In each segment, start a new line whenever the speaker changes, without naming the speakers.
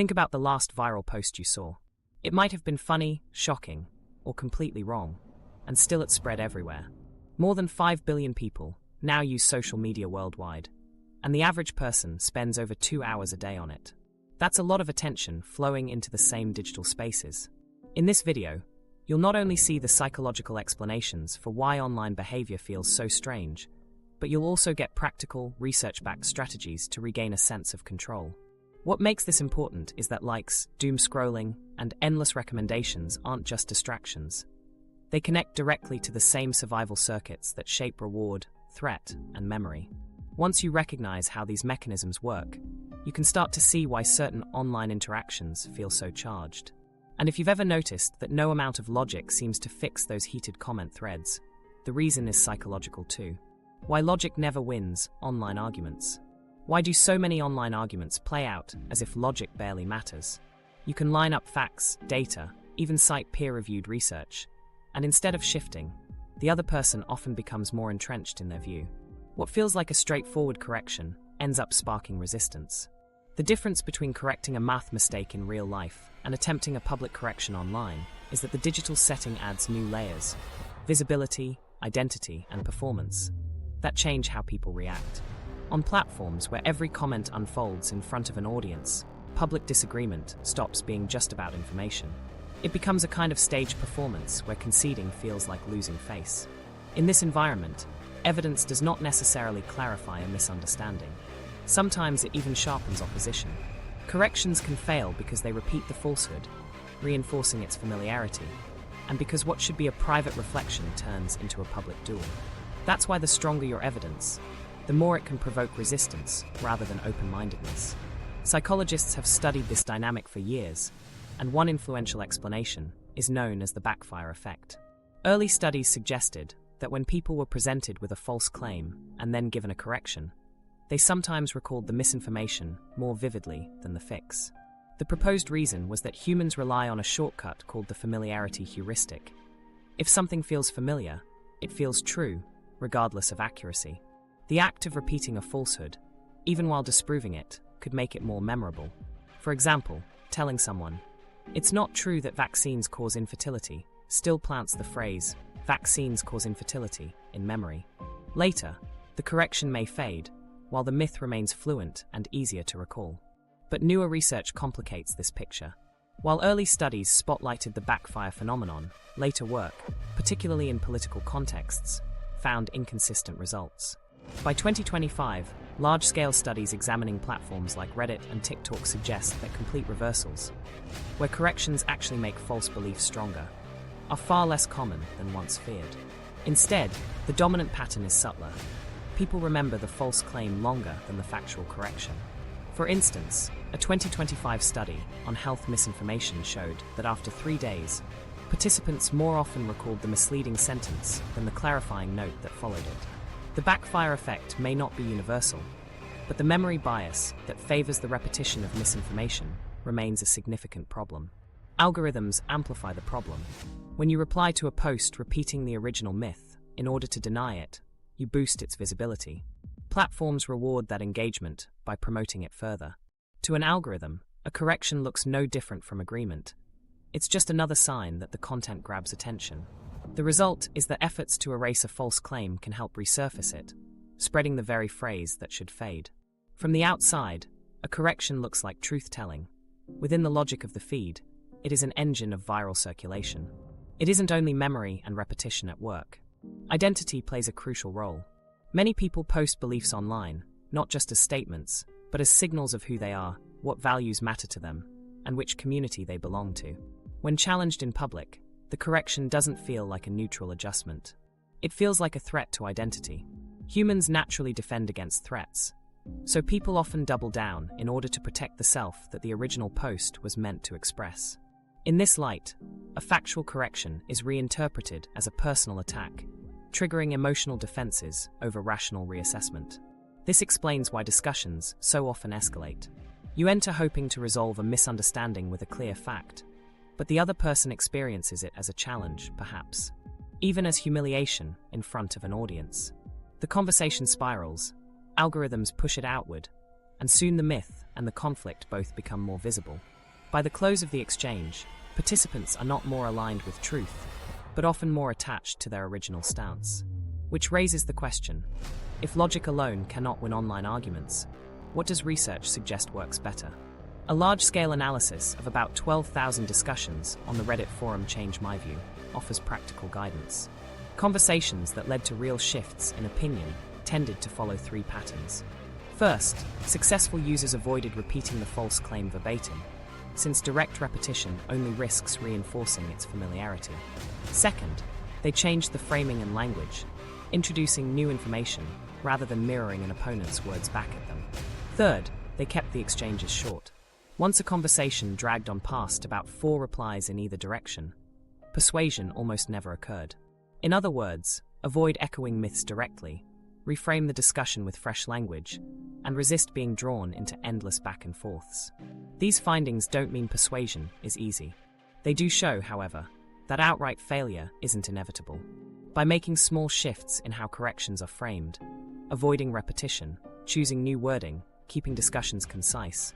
Think about the last viral post you saw. It might have been funny, shocking, or completely wrong, and still it spread everywhere. More than 5 billion people now use social media worldwide, and the average person spends over 2 hours a day on it. That's a lot of attention flowing into the same digital spaces. In this video, you'll not only see the psychological explanations for why online behavior feels so strange, but you'll also get practical, research-backed strategies to regain a sense of control. What makes this important is that likes, doom scrolling, and endless recommendations aren't just distractions. They connect directly to the same survival circuits that shape reward, threat, and memory. Once you recognize how these mechanisms work, you can start to see why certain online interactions feel so charged. And if you've ever noticed that no amount of logic seems to fix those heated comment threads, the reason is psychological too. Why logic never wins online arguments. Why do so many online arguments play out as if logic barely matters? You can line up facts, data, even cite peer-reviewed research, and instead of shifting, the other person often becomes more entrenched in their view. What feels like a straightforward correction ends up sparking resistance. The difference between correcting a math mistake in real life and attempting a public correction online is that the digital setting adds new layers: visibility, identity, and performance that change how people react. On platforms where every comment unfolds in front of an audience, public disagreement stops being just about information. It becomes a kind of staged performance where conceding feels like losing face. In this environment, evidence does not necessarily clarify a misunderstanding. Sometimes it even sharpens opposition. Corrections can fail because they repeat the falsehood, reinforcing its familiarity, and because what should be a private reflection turns into a public duel. That's why the stronger your evidence, the more it can provoke resistance rather than open-mindedness. Psychologists have studied this dynamic for years, and one influential explanation is known as the backfire effect. Early studies suggested that when people were presented with a false claim and then given a correction, they sometimes recalled the misinformation more vividly than the fix. The proposed reason was that humans rely on a shortcut called the familiarity heuristic. If something feels familiar, it feels true, regardless of accuracy. The act of repeating a falsehood, even while disproving it, could make it more memorable. For example, telling someone, "It's not true that vaccines cause infertility," still plants the phrase, "vaccines cause infertility," in memory. Later, the correction may fade, while the myth remains fluent and easier to recall. But newer research complicates this picture. While early studies spotlighted the backfire phenomenon, later work, particularly in political contexts, found inconsistent results. By 2025, large-scale studies examining platforms like Reddit and TikTok suggest that complete reversals, where corrections actually make false beliefs stronger, are far less common than once feared. Instead, the dominant pattern is subtler. People remember the false claim longer than the factual correction. For instance, a 2025 study on health misinformation showed that after 3 days, participants more often recalled the misleading sentence than the clarifying note that followed it. The backfire effect may not be universal, but the memory bias that favors the repetition of misinformation remains a significant problem. Algorithms amplify the problem. When you reply to a post repeating the original myth in order to deny it, you boost its visibility. Platforms reward that engagement by promoting it further. To an algorithm, a correction looks no different from agreement. It's just another sign that the content grabs attention. The result is that efforts to erase a false claim can help resurface it, spreading the very phrase that should fade. From the outside, a correction looks like truth-telling. Within the logic of the feed, it is an engine of viral circulation. It isn't only memory and repetition at work. Identity plays a crucial role. Many people post beliefs online, not just as statements, but as signals of who they are, what values matter to them, and which community they belong to. When challenged in public, the correction doesn't feel like a neutral adjustment. It feels like a threat to identity. Humans naturally defend against threats, so people often double down in order to protect the self that the original post was meant to express. In this light, a factual correction is reinterpreted as a personal attack, triggering emotional defenses over rational reassessment. This explains why discussions so often escalate. You enter hoping to resolve a misunderstanding with a clear fact, but the other person experiences it as a challenge, perhaps, even as humiliation in front of an audience. The conversation spirals, algorithms push it outward, and soon the myth and the conflict both become more visible. By the close of the exchange, participants are not more aligned with truth, but often more attached to their original stance. Which raises the question, if logic alone cannot win online arguments, what does research suggest works better? A large-scale analysis of about 12,000 discussions on the Reddit forum Change My View offers practical guidance. Conversations that led to real shifts in opinion tended to follow three patterns. First, successful users avoided repeating the false claim verbatim, since direct repetition only risks reinforcing its familiarity. Second, they changed the framing and language, introducing new information rather than mirroring an opponent's words back at them. Third, they kept the exchanges short. Once a conversation dragged on past about 4 replies in either direction, persuasion almost never occurred. In other words, avoid echoing myths directly, reframe the discussion with fresh language, and resist being drawn into endless back and forths. These findings don't mean persuasion is easy. They do show, however, that outright failure isn't inevitable. By making small shifts in how corrections are framed, avoiding repetition, choosing new wording, keeping discussions concise,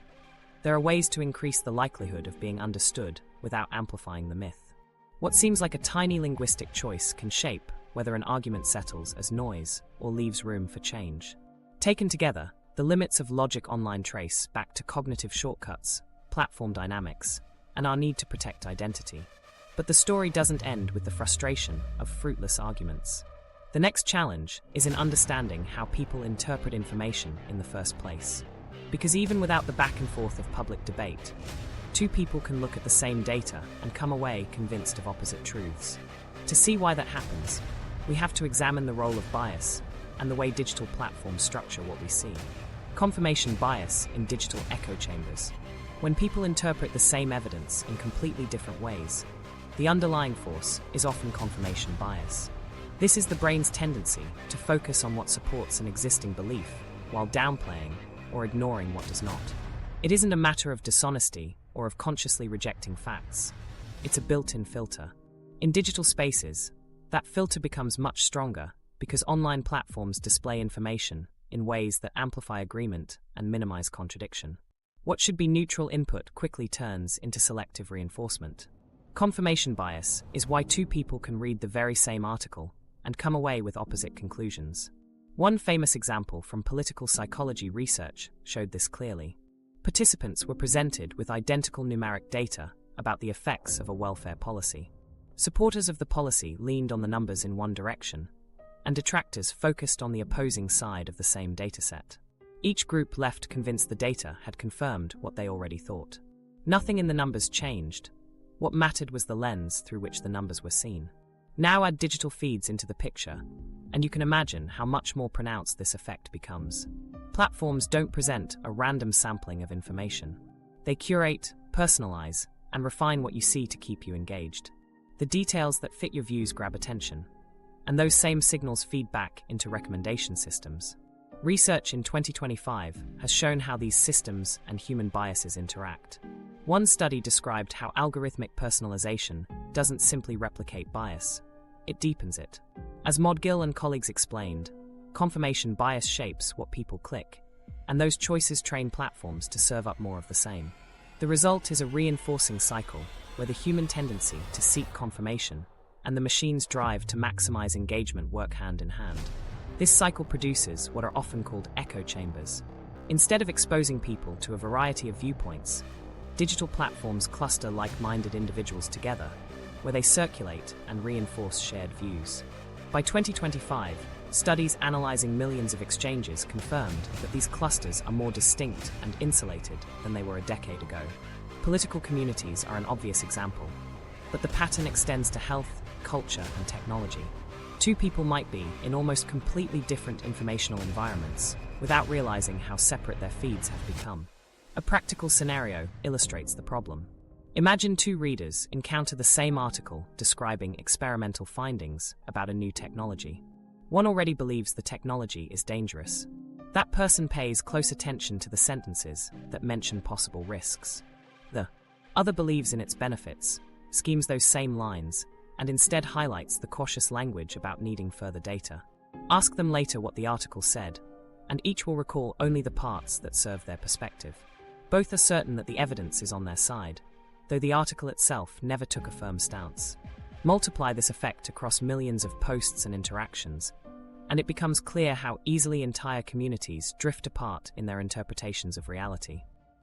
there are ways to increase the likelihood of being understood without amplifying the myth. What seems like a tiny linguistic choice can shape whether an argument settles as noise or leaves room for change. Taken together, the limits of logic online trace back to cognitive shortcuts, platform dynamics, and our need to protect identity. But the story doesn't end with the frustration of fruitless arguments. The next challenge is in understanding how people interpret information in the first place. Because even without the back and forth of public debate, two people can look at the same data and come away convinced of opposite truths. To see why that happens, we have to examine the role of bias and the way digital platforms structure what we see. Confirmation bias in digital echo chambers. When people interpret the same evidence in completely different ways, the underlying force is often confirmation bias. This is the brain's tendency to focus on what supports an existing belief while downplaying or ignoring what does not. It isn't a matter of dishonesty or of consciously rejecting facts. It's a built-in filter. In digital spaces, that filter becomes much stronger because online platforms display information in ways that amplify agreement and minimize contradiction. What should be neutral input quickly turns into selective reinforcement. Confirmation bias is why two people can read the very same article and come away with opposite conclusions. One famous example from political psychology research showed this clearly. Participants were presented with identical numeric data about the effects of a welfare policy. Supporters of the policy leaned on the numbers in one direction, and detractors focused on the opposing side of the same dataset. Each group left convinced the data had confirmed what they already thought. Nothing in the numbers changed. What mattered was the lens through which the numbers were seen. Now add digital feeds into the picture, and you can imagine how much more pronounced this effect becomes. Platforms don't present a random sampling of information. They curate, personalize, and refine what you see to keep you engaged. The details that fit your views grab attention, and those same signals feed back into recommendation systems. Research in 2025 has shown how these systems and human biases interact. One study described how algorithmic personalization doesn't simply replicate bias, it deepens it. As Modgill and colleagues explained, confirmation bias shapes what people click, and those choices train platforms to serve up more of the same. The result is a reinforcing cycle where the human tendency to seek confirmation and the machine's drive to maximize engagement work hand in hand. This cycle produces what are often called echo chambers. Instead of exposing people to a variety of viewpoints, digital platforms cluster like-minded individuals together, where they circulate and reinforce shared views. By 2025, studies analyzing millions of exchanges confirmed that these clusters are more distinct and insulated than they were a decade ago. Political communities are an obvious example, but the pattern extends to health, culture, and technology. Two people might be in almost completely different informational environments without realizing how separate their feeds have become. A practical scenario illustrates the problem. Imagine two readers encounter the same article describing experimental findings about a new technology. One already believes the technology is dangerous. That person pays close attention to the sentences that mention possible risks. The other believes in its benefits, schemes those same lines, and instead highlights the cautious language about needing further data. Ask them later what the article said, and each will recall only the parts that serve their perspective. Both are certain that the evidence is on their side, though the article itself never took a firm stance. Multiply this effect across millions of posts and interactions, and it becomes clear how easily entire communities drift apart in their interpretations of reality.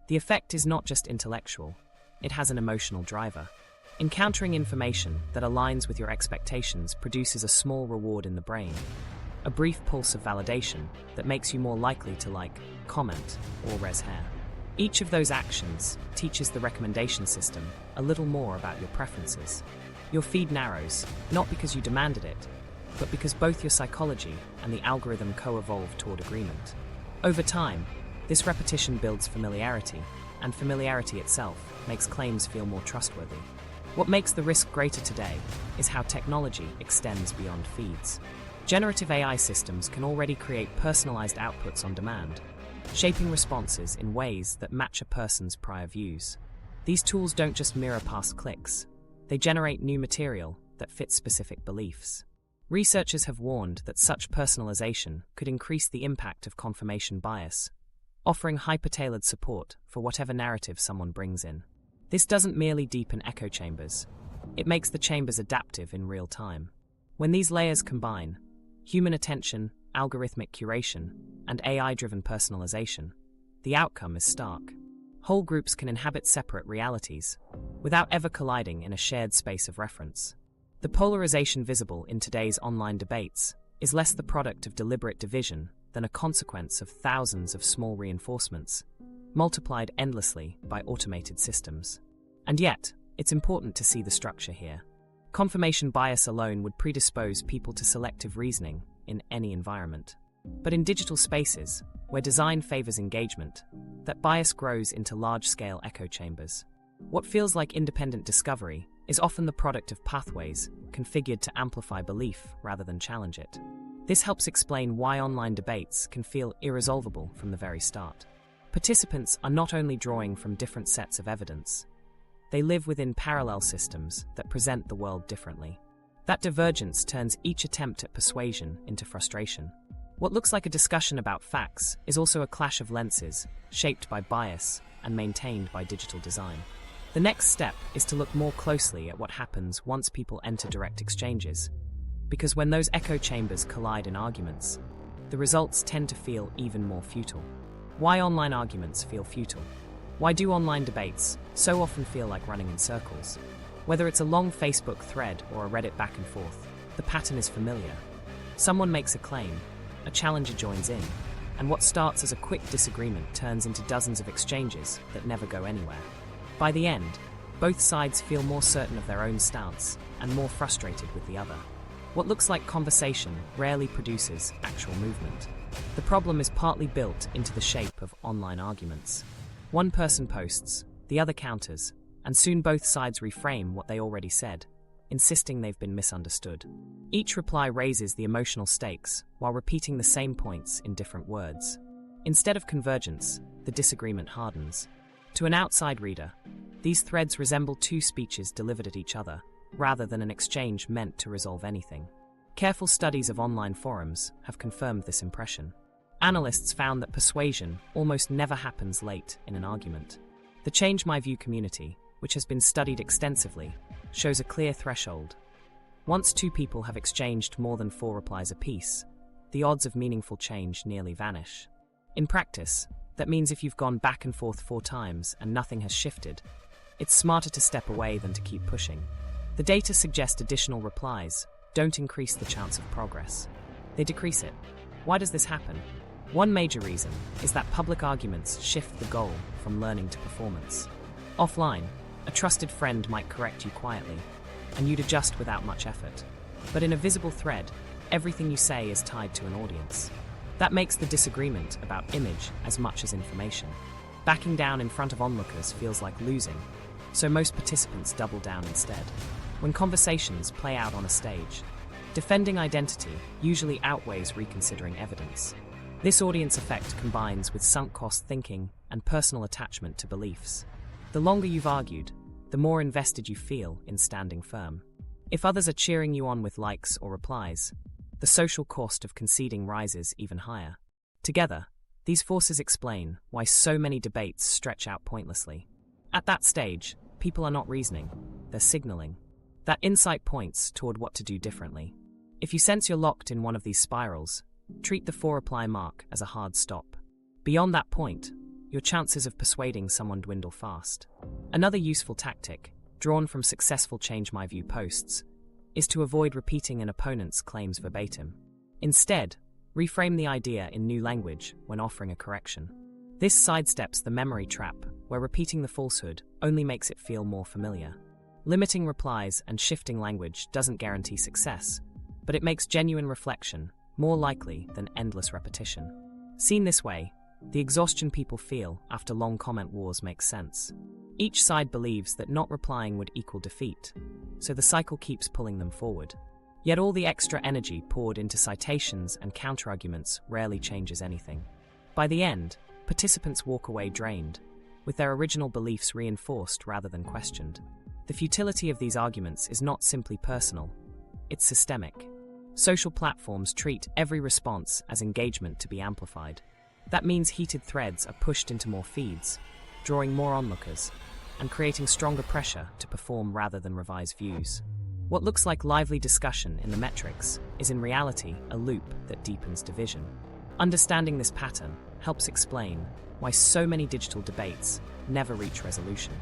The effect is not just intellectual, it has an emotional driver. Encountering information that aligns with your expectations produces a small reward in the brain, a brief pulse of validation that makes you more likely to like, comment, or res hair. Each of those actions teaches the recommendation system a little more about your preferences. Your feed narrows, not because you demanded it, but because both your psychology and the algorithm co-evolve toward agreement. Over time, this repetition builds familiarity, and familiarity itself makes claims feel more trustworthy. What makes the risk greater today is how technology extends beyond feeds. Generative AI systems can already create personalized outputs on demand, shaping responses in ways that match a person's prior views. These tools don't just mirror past clicks, they generate new material that fits specific beliefs. Researchers have warned that such personalization could increase the impact of confirmation bias, offering hyper-tailored support for whatever narrative someone brings in. This doesn't merely deepen echo chambers, it makes the chambers adaptive in real time. When these layers combine, human attention, algorithmic curation, and AI-driven personalization, the outcome is stark. Whole groups can inhabit separate realities, without ever colliding in a shared space of reference. The polarization visible in today's online debates is less the product of deliberate division than a consequence of thousands of small reinforcements, multiplied endlessly by automated systems. And yet, it's important to see the structure here. Confirmation bias alone would predispose people to selective reasoning in any environment. But in digital spaces, where design favors engagement, that bias grows into large-scale echo chambers. What feels like independent discovery is often the product of pathways configured to amplify belief rather than challenge it. This helps explain why online debates can feel irresolvable from the very start. Participants are not only drawing from different sets of evidence, they live within parallel systems that present the world differently. That divergence turns each attempt at persuasion into frustration. What looks like a discussion about facts is also a clash of lenses, shaped by bias and maintained by digital design. The next step is to look more closely at what happens once people enter direct exchanges, because when those echo chambers collide in arguments, the results tend to feel even more futile. Why online arguments feel futile? Why do online debates so often feel like running in circles? Whether it's a long Facebook thread or a Reddit back and forth, the pattern is familiar. Someone makes a claim, a challenger joins in, and what starts as a quick disagreement turns into dozens of exchanges that never go anywhere. By the end, both sides feel more certain of their own stance and more frustrated with the other. What looks like conversation rarely produces actual movement. The problem is partly built into the shape of online arguments. One person posts, the other counters, and soon both sides reframe what they already said, insisting they've been misunderstood. Each reply raises the emotional stakes while repeating the same points in different words. Instead of convergence, the disagreement hardens. To an outside reader, these threads resemble two speeches delivered at each other, rather than an exchange meant to resolve anything. Careful studies of online forums have confirmed this impression. Analysts found that persuasion almost never happens late in an argument. The Change My View community, which has been studied extensively, shows a clear threshold. Once two people have exchanged more than 4 replies apiece, the odds of meaningful change nearly vanish. In practice, that means if you've gone back and forth 4 times and nothing has shifted, it's smarter to step away than to keep pushing. The data suggest additional replies don't increase the chance of progress. They decrease it. Why does this happen? One major reason is that public arguments shift the goal from learning to performance. Offline, a trusted friend might correct you quietly, and you'd adjust without much effort. But in a visible thread, everything you say is tied to an audience. That makes the disagreement about image as much as information. Backing down in front of onlookers feels like losing, so most participants double down instead. When conversations play out on a stage, defending identity usually outweighs reconsidering evidence. This audience effect combines with sunk cost thinking and personal attachment to beliefs. The longer you've argued, the more invested you feel in standing firm. If others are cheering you on with likes or replies, the social cost of conceding rises even higher. Together, these forces explain why so many debates stretch out pointlessly. At that stage, people are not reasoning, they're signaling. That insight points toward what to do differently. If you sense you're locked in one of these spirals, treat the 4 reply mark as a hard stop. Beyond that point, your chances of persuading someone dwindle fast. Another useful tactic, drawn from successful Change My View posts, is to avoid repeating an opponent's claims verbatim. Instead, reframe the idea in new language when offering a correction. This sidesteps the memory trap, where repeating the falsehood only makes it feel more familiar. Limiting replies and shifting language doesn't guarantee success, but it makes genuine reflection more likely than endless repetition. Seen this way, the exhaustion people feel after long comment wars makes sense. Each side believes that not replying would equal defeat, so the cycle keeps pulling them forward. Yet all the extra energy poured into citations and counterarguments rarely changes anything. By the end, participants walk away drained, with their original beliefs reinforced rather than questioned. The futility of these arguments is not simply personal, it's systemic. Social platforms treat every response as engagement to be amplified. That means heated threads are pushed into more feeds, drawing more onlookers, and creating stronger pressure to perform rather than revise views. What looks like lively discussion in the metrics is in reality a loop that deepens division. Understanding this pattern helps explain why so many digital debates never reach resolution.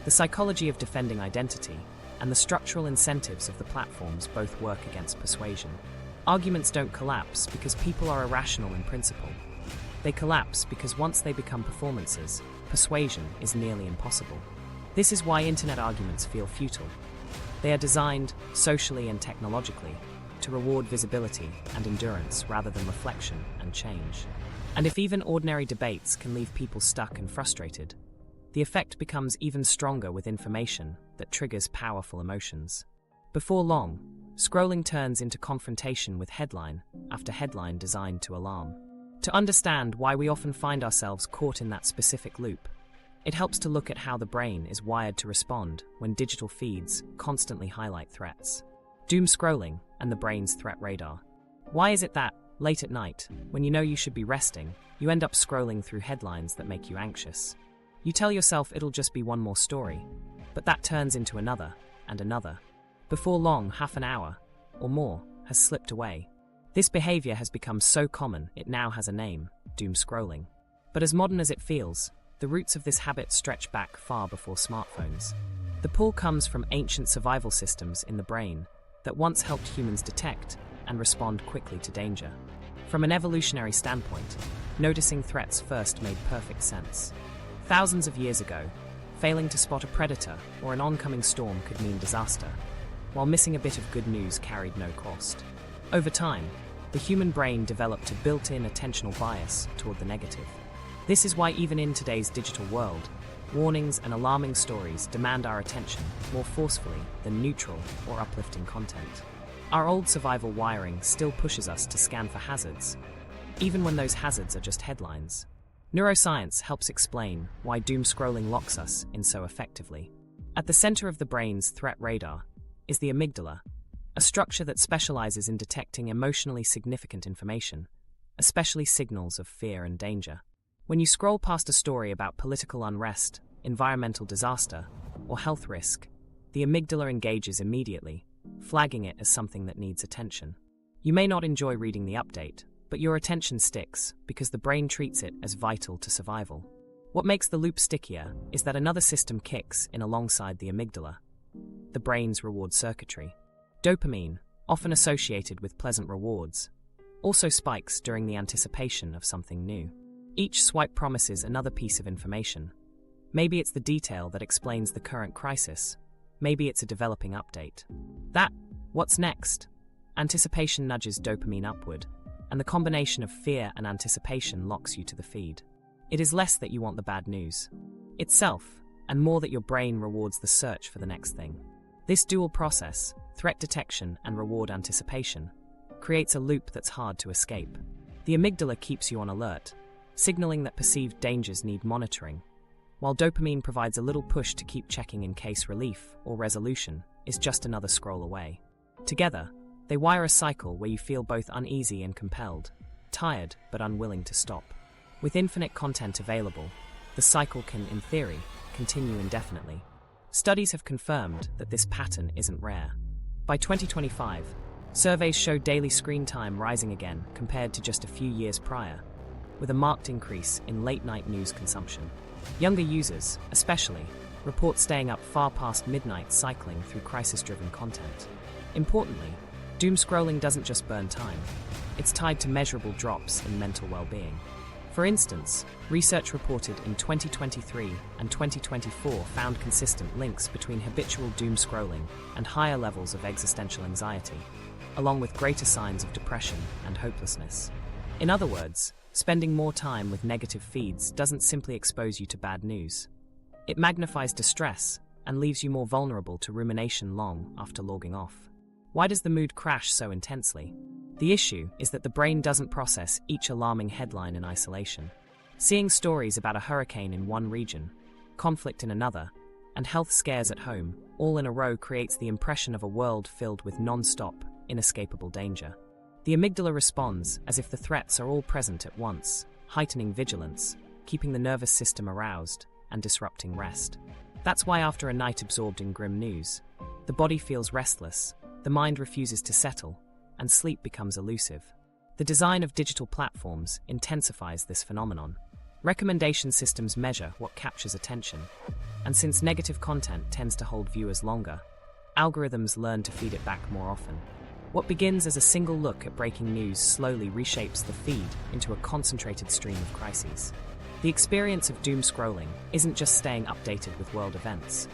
The psychology of defending identity and the structural incentives of the platforms both work against persuasion. Arguments don't collapse because people are irrational in principle. They collapse because once they become performances, persuasion is nearly impossible. This is why internet arguments feel futile. They are designed, socially and technologically, to reward visibility and endurance rather than reflection and change. And if even ordinary debates can leave people stuck and frustrated, the effect becomes even stronger with information that triggers powerful emotions. Before long, scrolling turns into confrontation with headline after headline designed to alarm. To understand why we often find ourselves caught in that specific loop, it helps to look at how the brain is wired to respond when digital feeds constantly highlight threats. Doomscrolling and the brain's threat radar. Why is it that, late at night, when you know you should be resting, you end up scrolling through headlines that make you anxious? You tell yourself it'll just be one more story, but that turns into another and another. Before long, half an hour, or more, has slipped away. This behavior has become so common it now has a name, doomscrolling. But as modern as it feels, the roots of this habit stretch back far before smartphones. The pull comes from ancient survival systems in the brain that once helped humans detect and respond quickly to danger. From an evolutionary standpoint, noticing threats first made perfect sense. Thousands of years ago, failing to spot a predator or an oncoming storm could mean disaster, while missing a bit of good news carried no cost. Over time, the human brain developed a built-in attentional bias toward the negative. This is why even in today's digital world, warnings and alarming stories demand our attention more forcefully than neutral or uplifting content. Our old survival wiring still pushes us to scan for hazards, even when those hazards are just headlines. Neuroscience helps explain why doomscrolling locks us in so effectively. At the center of the brain's threat radar is the amygdala, a structure that specializes in detecting emotionally significant information, especially signals of fear and danger. When you scroll past a story about political unrest, environmental disaster, or health risk, the amygdala engages immediately, flagging it as something that needs attention. You may not enjoy reading the update, but your attention sticks because the brain treats it as vital to survival. What makes the loop stickier is that another system kicks in alongside the amygdala, the brain's reward circuitry. Dopamine, often associated with pleasant rewards, also spikes during the anticipation of something new. Each swipe promises another piece of information. Maybe it's the detail that explains the current crisis. Maybe it's a developing update. What's next? Anticipation nudges dopamine upward, and the combination of fear and anticipation locks you to the feed. It is less that you want the bad news itself, and more that your brain rewards the search for the next thing. This dual process, threat detection and reward anticipation, creates a loop that's hard to escape. The amygdala keeps you on alert, signaling that perceived dangers need monitoring, while dopamine provides a little push to keep checking in case relief or resolution is just another scroll away. Together, they wire a cycle where you feel both uneasy and compelled. tired but unwilling to stop. With infinite content available, the cycle can, in theory, continue indefinitely. Studies have confirmed that this pattern isn't rare. By 2025, surveys show daily screen time rising again compared to just a few years prior, with a marked increase in late-night news consumption. Younger users, especially, report staying up far past midnight cycling through crisis-driven content. Importantly, doom-scrolling doesn't just burn time. It's tied to measurable drops in mental well-being. For instance, research reported in 2023 and 2024 found consistent links between habitual doom-scrolling and higher levels of existential anxiety, along with greater signs of depression and hopelessness. In other words, spending more time with negative feeds doesn't simply expose you to bad news. It magnifies distress and leaves you more vulnerable to rumination long after logging off. Why does the mood crash so intensely? The issue is that the brain doesn't process each alarming headline in isolation. Seeing stories about a hurricane in one region, conflict in another, and health scares at home, all in a row, creates the impression of a world filled with non-stop, inescapable danger. The amygdala responds as if the threats are all present at once, heightening vigilance, keeping the nervous system aroused, and disrupting rest. That's why after a night absorbed in grim news, the body feels restless, the mind refuses to settle, and sleep becomes elusive. The design of digital platforms intensifies this phenomenon. Recommendation systems measure what captures attention, and since negative content tends to hold viewers longer, algorithms learn to feed it back more often. What begins as a single look at breaking news slowly reshapes the feed into a concentrated stream of crises. The experience of doom scrolling isn't just staying updated with world events.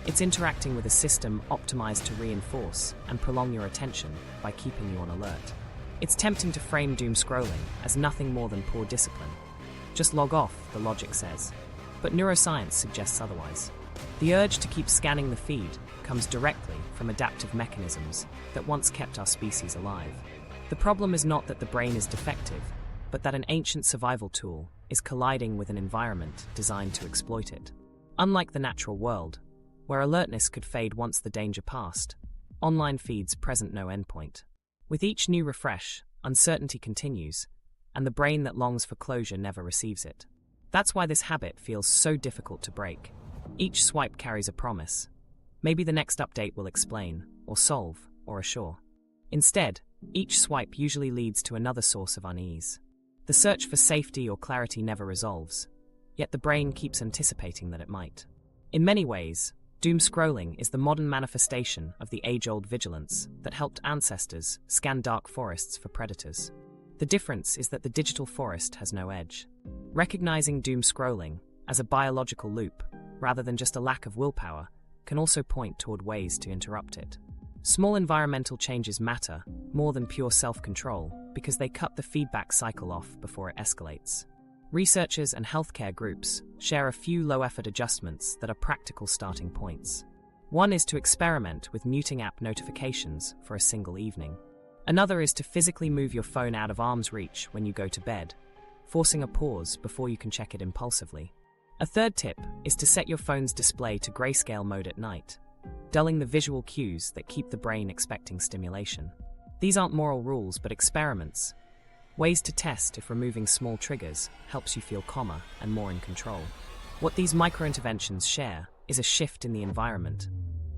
It's interacting with a system optimized to reinforce and prolong your attention by keeping you on alert. It's tempting to frame doom scrolling as nothing more than poor discipline. Just log off, the logic says. But neuroscience suggests otherwise. The urge to keep scanning the feed comes directly from adaptive mechanisms that once kept our species alive. The problem is not that the brain is defective, but that an ancient survival tool is colliding with an environment designed to exploit it. Unlike the natural world, where alertness could fade once the danger passed, online feeds present no endpoint. With each new refresh, uncertainty continues, and the brain that longs for closure never receives it. That's why this habit feels so difficult to break. Each swipe carries a promise. Maybe the next update will explain, or solve, or assure. Instead, each swipe usually leads to another source of unease. The search for safety or clarity never resolves, yet the brain keeps anticipating that it might. In many ways, doom scrolling is the modern manifestation of the age-old vigilance that helped ancestors scan dark forests for predators. The difference is that the digital forest has no edge. Recognizing doom scrolling as a biological loop, rather than just a lack of willpower, can also point toward ways to interrupt it. Small environmental changes matter more than pure self-control because they cut the feedback cycle off before it escalates. Researchers and healthcare groups share a few low-effort adjustments that are practical starting points. One is to experiment with muting app notifications for a single evening. Another is to physically move your phone out of arm's reach when you go to bed, forcing a pause before you can check it impulsively. A third tip is to set your phone's display to grayscale mode at night, dulling the visual cues that keep the brain expecting stimulation. These aren't moral rules, but experiments. Ways to test if removing small triggers helps you feel calmer and more in control. What these micro-interventions share is a shift in the environment,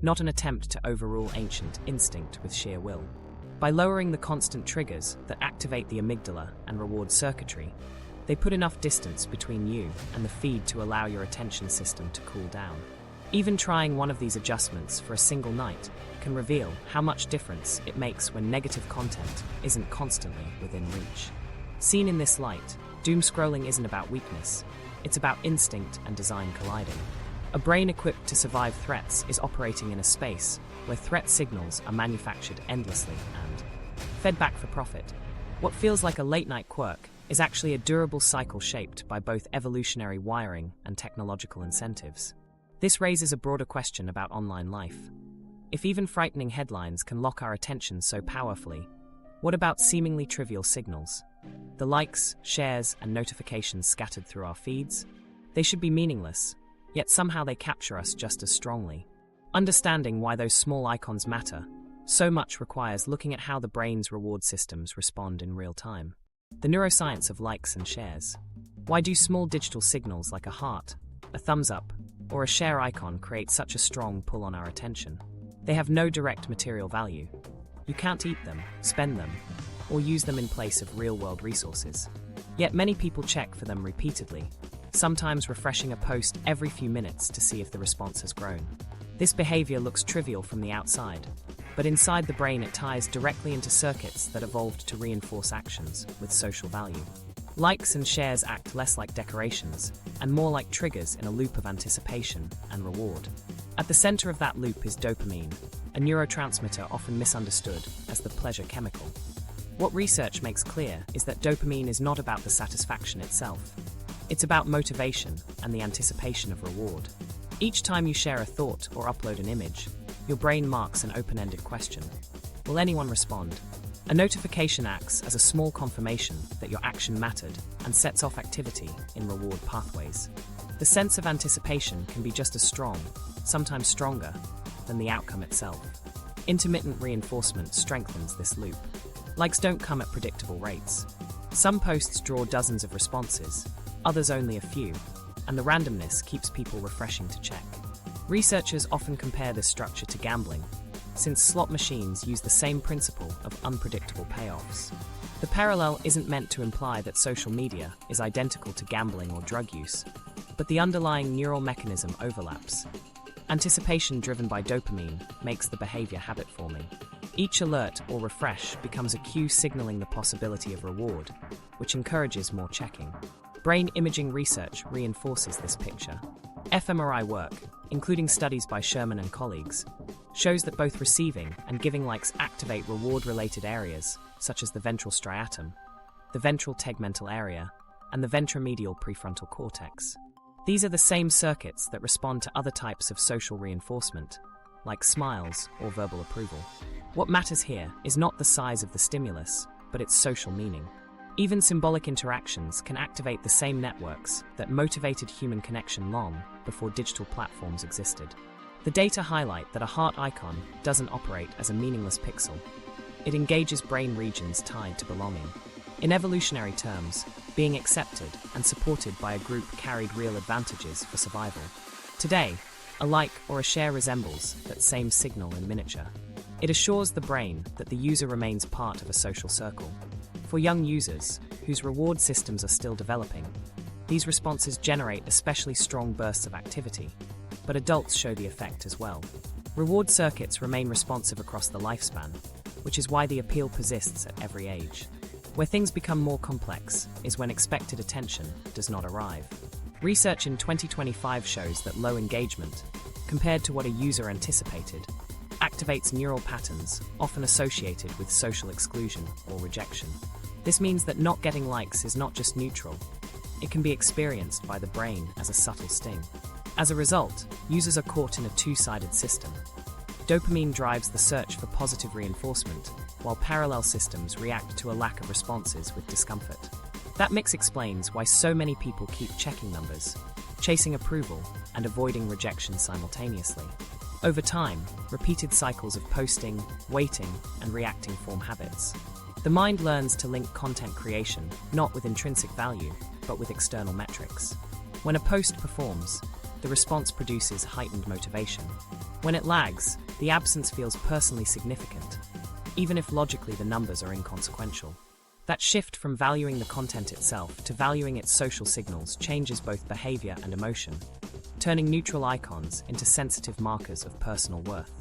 not an attempt to overrule ancient instinct with sheer will. By lowering the constant triggers that activate the amygdala and reward circuitry, they put enough distance between you and the feed to allow your attention system to cool down. Even trying one of these adjustments for a single night can reveal how much difference it makes when negative content isn't constantly within reach. Seen in this light, doom scrolling isn't about weakness, it's about instinct and design colliding. A brain equipped to survive threats is operating in a space where threat signals are manufactured endlessly and fed back for profit. What feels like a late-night quirk is actually a durable cycle shaped by both evolutionary wiring and technological incentives. This raises a broader question about online life. If even frightening headlines can lock our attention so powerfully, what about seemingly trivial signals? The likes, shares, and notifications scattered through our feeds? They should be meaningless, yet somehow they capture us just as strongly. Understanding why those small icons matter so much requires looking at how the brain's reward systems respond in real time. The neuroscience of likes and shares. Why do small digital signals like a heart, a thumbs up, or a share icon create such a strong pull on our attention? They have no direct material value. You can't eat them, spend them, or use them in place of real-world resources. Yet many people check for them repeatedly, sometimes refreshing a post every few minutes to see if the response has grown. This behavior looks trivial from the outside, but inside the brain it ties directly into circuits that evolved to reinforce actions with social value. Likes and shares act less like decorations and more like triggers in a loop of anticipation and reward. At the center of that loop is dopamine, a neurotransmitter often misunderstood as the pleasure chemical. What research makes clear is that dopamine is not about the satisfaction itself. It's about motivation and the anticipation of reward. Each time you share a thought or upload an image, your brain marks an open-ended question. Will anyone respond? A notification acts as a small confirmation that your action mattered and sets off activity in reward pathways. The sense of anticipation can be just as strong, sometimes stronger, than the outcome itself. Intermittent reinforcement strengthens this loop. Likes don't come at predictable rates. Some posts draw dozens of responses, others only a few, and the randomness keeps people refreshing to check. Researchers often compare this structure to gambling, since slot machines use the same principle of unpredictable payoffs. The parallel isn't meant to imply that social media is identical to gambling or drug use, but the underlying neural mechanism overlaps. Anticipation driven by dopamine makes the behavior habit-forming. Each alert or refresh becomes a cue signaling the possibility of reward, which encourages more checking. Brain imaging research reinforces this picture. fMRI work, including studies by Sherman and colleagues, shows that both receiving and giving likes activate reward-related areas, such as the ventral striatum, the ventral tegmental area, and the ventromedial prefrontal cortex. These are the same circuits that respond to other types of social reinforcement, like smiles or verbal approval. What matters here is not the size of the stimulus, but its social meaning. Even symbolic interactions can activate the same networks that motivated human connection long before digital platforms existed. The data highlight that a heart icon doesn't operate as a meaningless pixel. It engages brain regions tied to belonging. In evolutionary terms, being accepted and supported by a group carried real advantages for survival. Today, a like or a share resembles that same signal in miniature. It assures the brain that the user remains part of a social circle. For young users, whose reward systems are still developing, these responses generate especially strong bursts of activity, but adults show the effect as well. Reward circuits remain responsive across the lifespan, which is why the appeal persists at every age. Where things become more complex is when expected attention does not arrive. Research in 2025 shows that low engagement, compared to what a user anticipated, activates neural patterns often associated with social exclusion or rejection. This means that not getting likes is not just neutral, it can be experienced by the brain as a subtle sting. As a result, users are caught in a two-sided system. Dopamine drives the search for positive reinforcement, while parallel systems react to a lack of responses with discomfort. That mix explains why so many people keep checking numbers, chasing approval, and avoiding rejection simultaneously. Over time, repeated cycles of posting, waiting, and reacting form habits. The mind learns to link content creation not with intrinsic value, but with external metrics. When a post performs, the response produces heightened motivation. When it lags, the absence feels personally significant, even if logically the numbers are inconsequential. That shift from valuing the content itself to valuing its social signals changes both behavior and emotion, turning neutral icons into sensitive markers of personal worth.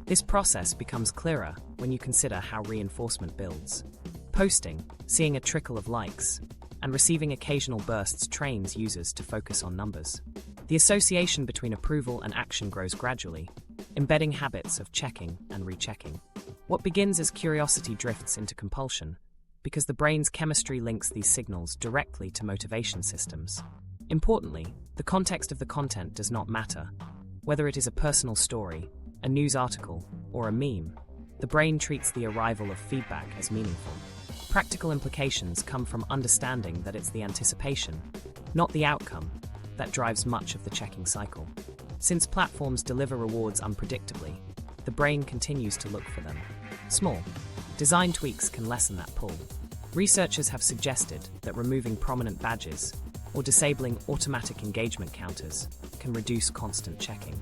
This process becomes clearer when you consider how reinforcement builds. Posting, seeing a trickle of likes, and receiving occasional bursts trains users to focus on numbers. The association between approval and action grows gradually, embedding habits of checking and rechecking. What begins as curiosity drifts into compulsion, because the brain's chemistry links these signals directly to motivation systems. Importantly, the context of the content does not matter. Whether it is a personal story, a news article, or a meme, the brain treats the arrival of feedback as meaningful. Practical implications come from understanding that it's the anticipation, not the outcome, that drives much of the checking cycle. Since platforms deliver rewards unpredictably, the brain continues to look for them. Small, design tweaks can lessen that pull. Researchers have suggested that removing prominent badges or disabling automatic engagement counters can reduce constant checking.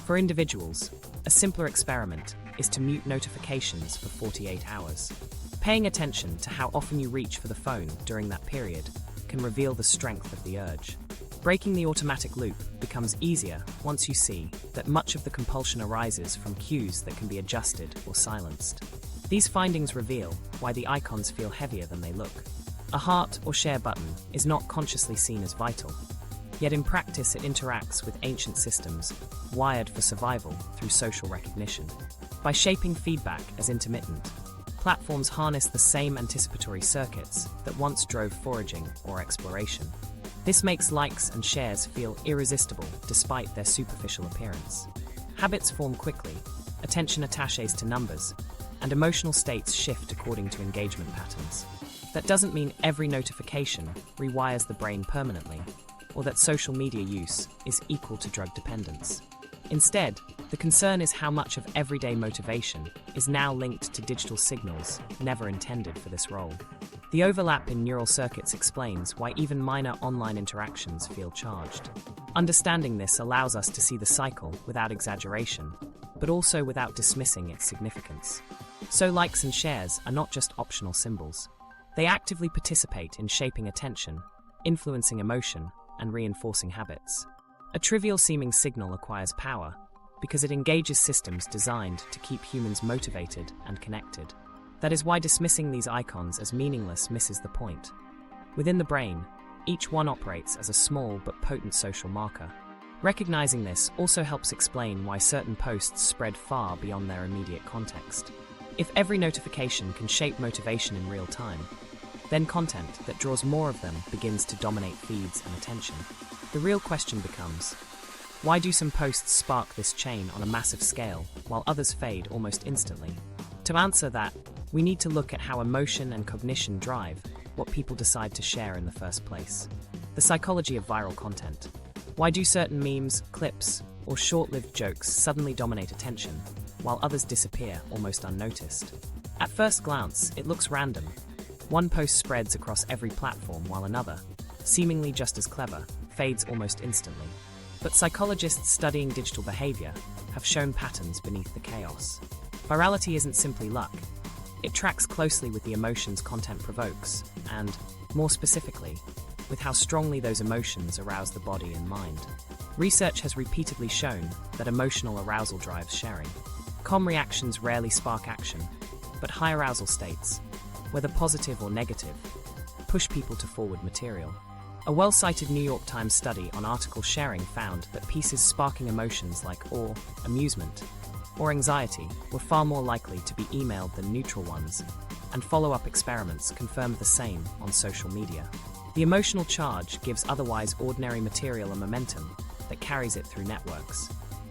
For individuals, a simpler experiment is to mute notifications for 48 hours. Paying attention to how often you reach for the phone during that period can reveal the strength of the urge. Breaking the automatic loop becomes easier once you see that much of the compulsion arises from cues that can be adjusted or silenced. These findings reveal why the icons feel heavier than they look. A heart or share button is not consciously seen as vital, yet in practice it interacts with ancient systems wired for survival through social recognition. By shaping feedback as intermittent, platforms harness the same anticipatory circuits that once drove foraging or exploration. This makes likes and shares feel irresistible despite their superficial appearance. Habits form quickly, attention attaches to numbers, and emotional states shift according to engagement patterns. That doesn't mean every notification rewires the brain permanently, or that social media use is equal to drug dependence. Instead, the concern is how much of everyday motivation is now linked to digital signals never intended for this role. The overlap in neural circuits explains why even minor online interactions feel charged. Understanding this allows us to see the cycle without exaggeration, but also without dismissing its significance. So likes and shares are not just optional symbols. They actively participate in shaping attention, influencing emotion, and reinforcing habits. A trivial-seeming signal acquires power because it engages systems designed to keep humans motivated and connected. That is why dismissing these icons as meaningless misses the point. Within the brain, each one operates as a small but potent social marker. Recognizing this also helps explain why certain posts spread far beyond their immediate context. If every notification can shape motivation in real time, then content that draws more of them begins to dominate feeds and attention. The real question becomes, why do some posts spark this chain on a massive scale while others fade almost instantly? To answer that, we need to look at how emotion and cognition drive what people decide to share in the first place. The psychology of viral content. Why do certain memes, clips, or short-lived jokes suddenly dominate attention, while others disappear almost unnoticed? At first glance, it looks random. One post spreads across every platform while another, seemingly just as clever, fades almost instantly. But psychologists studying digital behavior have shown patterns beneath the chaos. Virality isn't simply luck. It tracks closely with the emotions content provokes, and, more specifically, with how strongly those emotions arouse the body and mind. Research has repeatedly shown that emotional arousal drives sharing. Calm reactions rarely spark action, but high arousal states, whether positive or negative, push people to forward material. A well-cited New York Times study on article sharing found that pieces sparking emotions like awe, amusement, or anxiety were far more likely to be emailed than neutral ones, and follow-up experiments confirmed the same on social media. The emotional charge gives otherwise ordinary material a momentum that carries it through networks.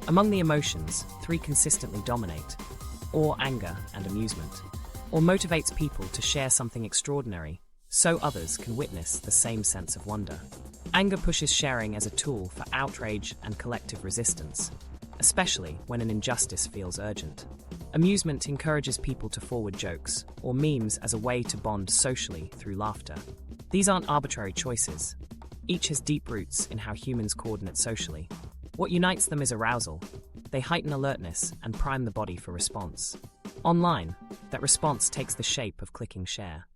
Among the emotions, 3 consistently dominate: awe, anger, and amusement. Awe motivates people to share something extraordinary, so others can witness the same sense of wonder. Anger pushes sharing as a tool for outrage and collective resistance, especially when an injustice feels urgent. Amusement encourages people to forward jokes or memes as a way to bond socially through laughter. These aren't arbitrary choices. Each has deep roots in how humans coordinate socially. What unites them is arousal. They heighten alertness and prime the body for response. Online, that response takes the shape of clicking share.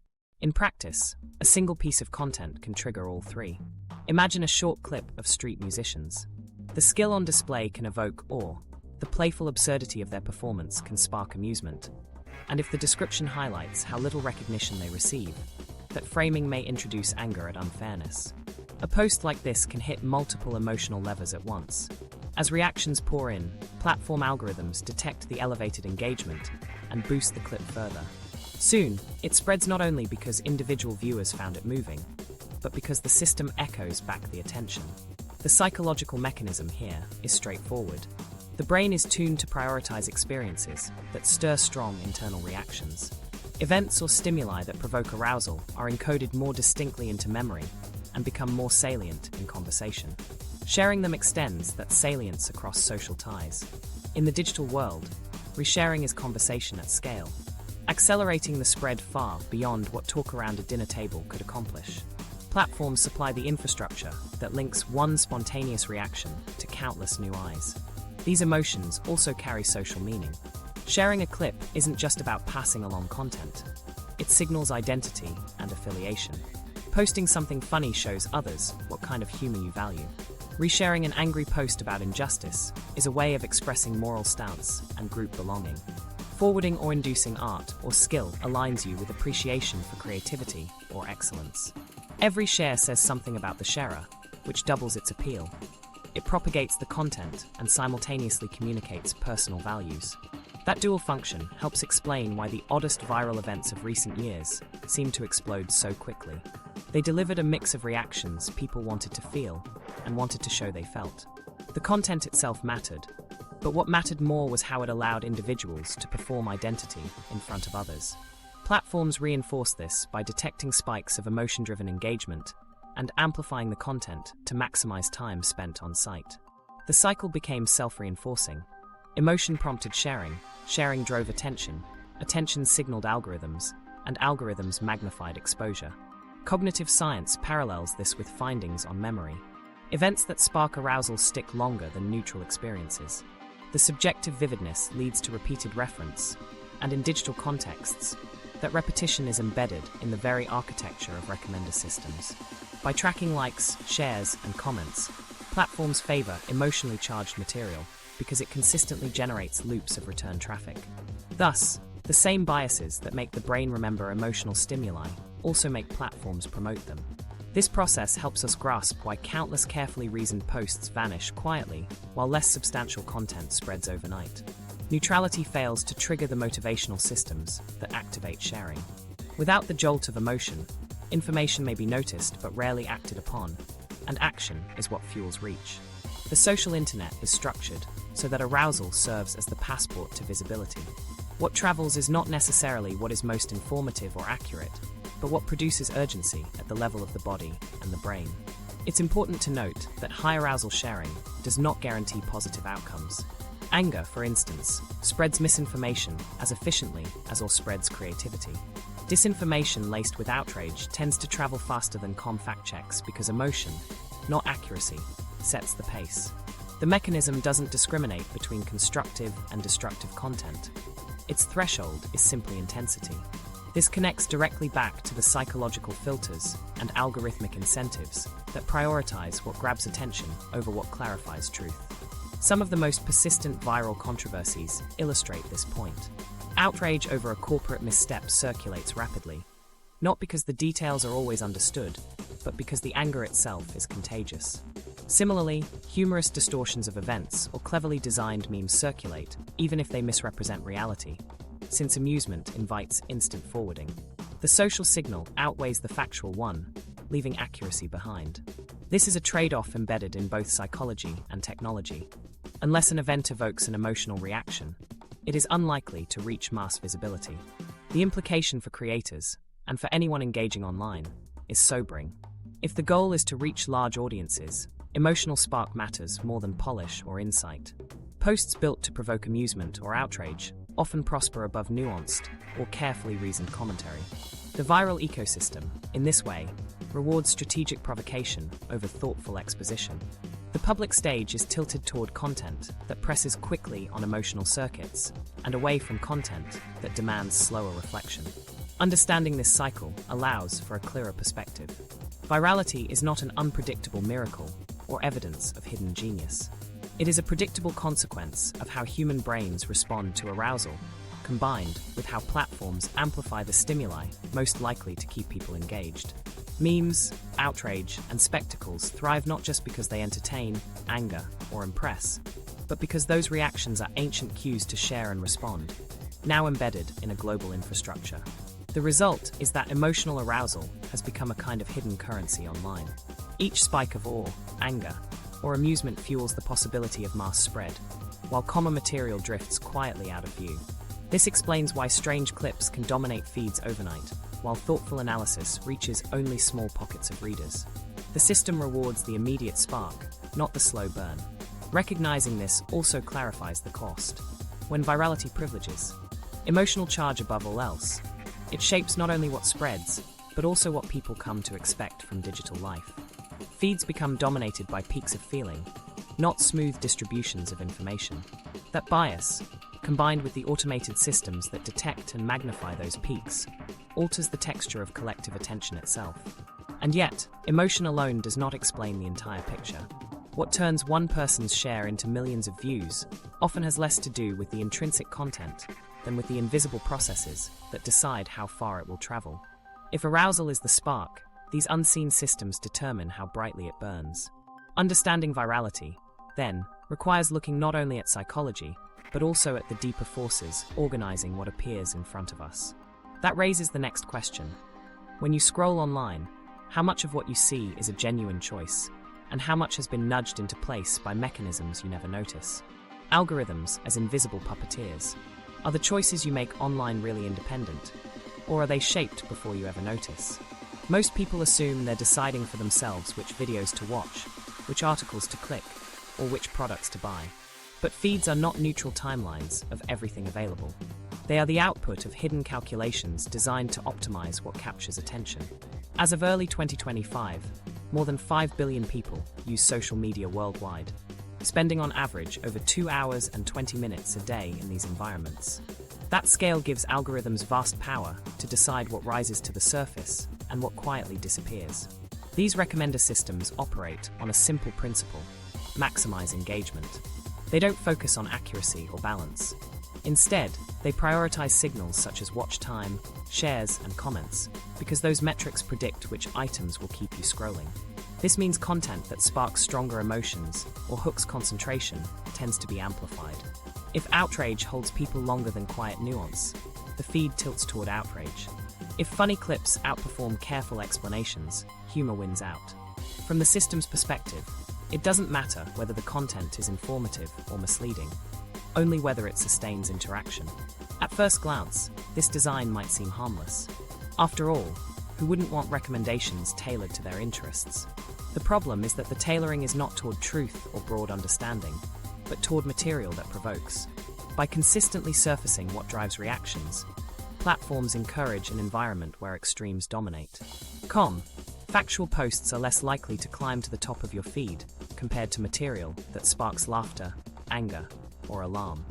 In practice, a single piece of content can trigger all 3. Imagine a short clip of street musicians. The skill on display can evoke awe. The playful absurdity of their performance can spark amusement. And if the description highlights how little recognition they receive, that framing may introduce anger at unfairness. A post like this can hit multiple emotional levers at once. As reactions pour in, platform algorithms detect the elevated engagement and boost the clip further. Soon, it spreads not only because individual viewers found it moving, but because the system echoes back the attention. The psychological mechanism here is straightforward. The brain is tuned to prioritize experiences that stir strong internal reactions. Events or stimuli that provoke arousal are encoded more distinctly into memory and become more salient in conversation. Sharing them extends that salience across social ties. In the digital world, resharing is conversation at scale. accelerating the spread far beyond what talk around a dinner table could accomplish. Platforms supply the infrastructure that links one spontaneous reaction to countless new eyes. These emotions also carry social meaning. Sharing a clip isn't just about passing along content. It signals identity and affiliation. Posting something funny shows others what kind of humor you value. Resharing an angry post about injustice is a way of expressing moral stance and group belonging. Forwarding or inducing art or skill aligns you with appreciation for creativity or excellence. Every share says something about the sharer, which doubles its appeal. It propagates the content and simultaneously communicates personal values. That dual function helps explain why the oddest viral events of recent years seem to explode so quickly. They delivered a mix of reactions people wanted to feel and wanted to show they felt. The content itself mattered, but what mattered more was how it allowed individuals to perform identity in front of others. Platforms reinforce this by detecting spikes of emotion-driven engagement and amplifying the content to maximize time spent on site. The cycle became self-reinforcing. Emotion prompted sharing, sharing drove attention, attention signaled algorithms, and algorithms magnified exposure. Cognitive science parallels this with findings on memory. Events that spark arousal stick longer than neutral experiences. The subjective vividness leads to repeated reference, and in digital contexts, that repetition is embedded in the very architecture of recommender systems. By tracking likes, shares, and comments, platforms favor emotionally charged material because it consistently generates loops of return traffic. Thus, the same biases that make the brain remember emotional stimuli also make platforms promote them. This process helps us grasp why countless carefully reasoned posts vanish quietly while less substantial content spreads overnight. Neutrality fails to trigger the motivational systems that activate sharing. Without the jolt of emotion, information may be noticed but rarely acted upon, and action is what fuels reach. The social internet is structured so that arousal serves as the passport to visibility. What travels is not necessarily what is most informative or accurate, but what produces urgency at the level of the body and the brain. It's important to note that high arousal sharing does not guarantee positive outcomes. Anger, for instance, spreads misinformation as efficiently as or spreads creativity. Disinformation laced with outrage tends to travel faster than fact checks because emotion, not accuracy, sets the pace. The mechanism doesn't discriminate between constructive and destructive content. Its threshold is simply intensity. This connects directly back to the psychological filters and algorithmic incentives that prioritize what grabs attention over what clarifies truth. Some of the most persistent viral controversies illustrate this point. Outrage over a corporate misstep circulates rapidly, not because the details are always understood, but because the anger itself is contagious. Similarly, humorous distortions of events or cleverly designed memes circulate, even if they misrepresent reality, since amusement invites instant forwarding. The social signal outweighs the factual one, leaving accuracy behind. This is a trade-off embedded in both psychology and technology. Unless an event evokes an emotional reaction, it is unlikely to reach mass visibility. The implication for creators, and for anyone engaging online, is sobering. If the goal is to reach large audiences, emotional spark matters more than polish or insight. Posts built to provoke amusement or outrage often prosper above nuanced or carefully reasoned commentary. The viral ecosystem, in this way, rewards strategic provocation over thoughtful exposition. The public stage is tilted toward content that presses quickly on emotional circuits and away from content that demands slower reflection. Understanding this cycle allows for a clearer perspective. Virality is not an unpredictable miracle or evidence of hidden genius. It is a predictable consequence of how human brains respond to arousal, combined with how platforms amplify the stimuli most likely to keep people engaged. Memes, outrage, and spectacles thrive not just because they entertain, anger, or impress, but because those reactions are ancient cues to share and respond, now embedded in a global infrastructure. The result is that emotional arousal has become a kind of hidden currency online. Each spike of awe, anger, or amusement fuels the possibility of mass spread, while common material drifts quietly out of view. This explains why strange clips can dominate feeds overnight, while thoughtful analysis reaches only small pockets of readers. The system rewards the immediate spark, not the slow burn. Recognizing this also clarifies the cost. When virality privileges, Emotional charge above all else. It shapes not only what spreads, but also what people come to expect from digital life. Feeds become dominated by peaks of feeling, not smooth distributions of information. That bias, combined with the automated systems that detect and magnify those peaks, alters the texture of collective attention itself. And yet, emotion alone does not explain the entire picture. What turns one person's share into millions of views often has less to do with the intrinsic content than with the invisible processes that decide how far it will travel. If arousal is the spark, these unseen systems determine how brightly it burns. Understanding virality, then, requires looking not only at psychology, but also at the deeper forces organizing what appears in front of us. That raises the next question. When you scroll online, how much of what you see is a genuine choice, and how much has been nudged into place by mechanisms you never notice? Algorithms as invisible puppeteers. Are the choices you make online really independent, or are they shaped before you ever notice? Most people assume they're deciding for themselves which videos to watch, which articles to click, or which products to buy. But feeds are not neutral timelines of everything available. They are the output of hidden calculations designed to optimize what captures attention. As of early 2025, more than 5 billion people use social media worldwide, spending on average over 2 hours and 20 minutes a day in these environments. That scale gives algorithms vast power to decide what rises to the surface and what quietly disappears. These recommender systems operate on a simple principle: maximize engagement. They don't focus on accuracy or balance. Instead, they prioritize signals such as watch time, shares, and comments, because those metrics predict which items will keep you scrolling. This means content that sparks stronger emotions or hooks concentration tends to be amplified. If outrage holds people longer than quiet nuance, the feed tilts toward outrage. If funny clips outperform careful explanations, humor wins out. From the system's perspective, it doesn't matter whether the content is informative or misleading, only whether it sustains interaction. At first glance, this design might seem harmless. After all, who wouldn't want recommendations tailored to their interests? The problem is that the tailoring is not toward truth or broad understanding, but toward material that provokes. By consistently surfacing what drives reactions, platforms encourage an environment where extremes dominate. Factual posts are less likely to climb to the top of your feed compared to material that sparks laughter, anger, or alarm.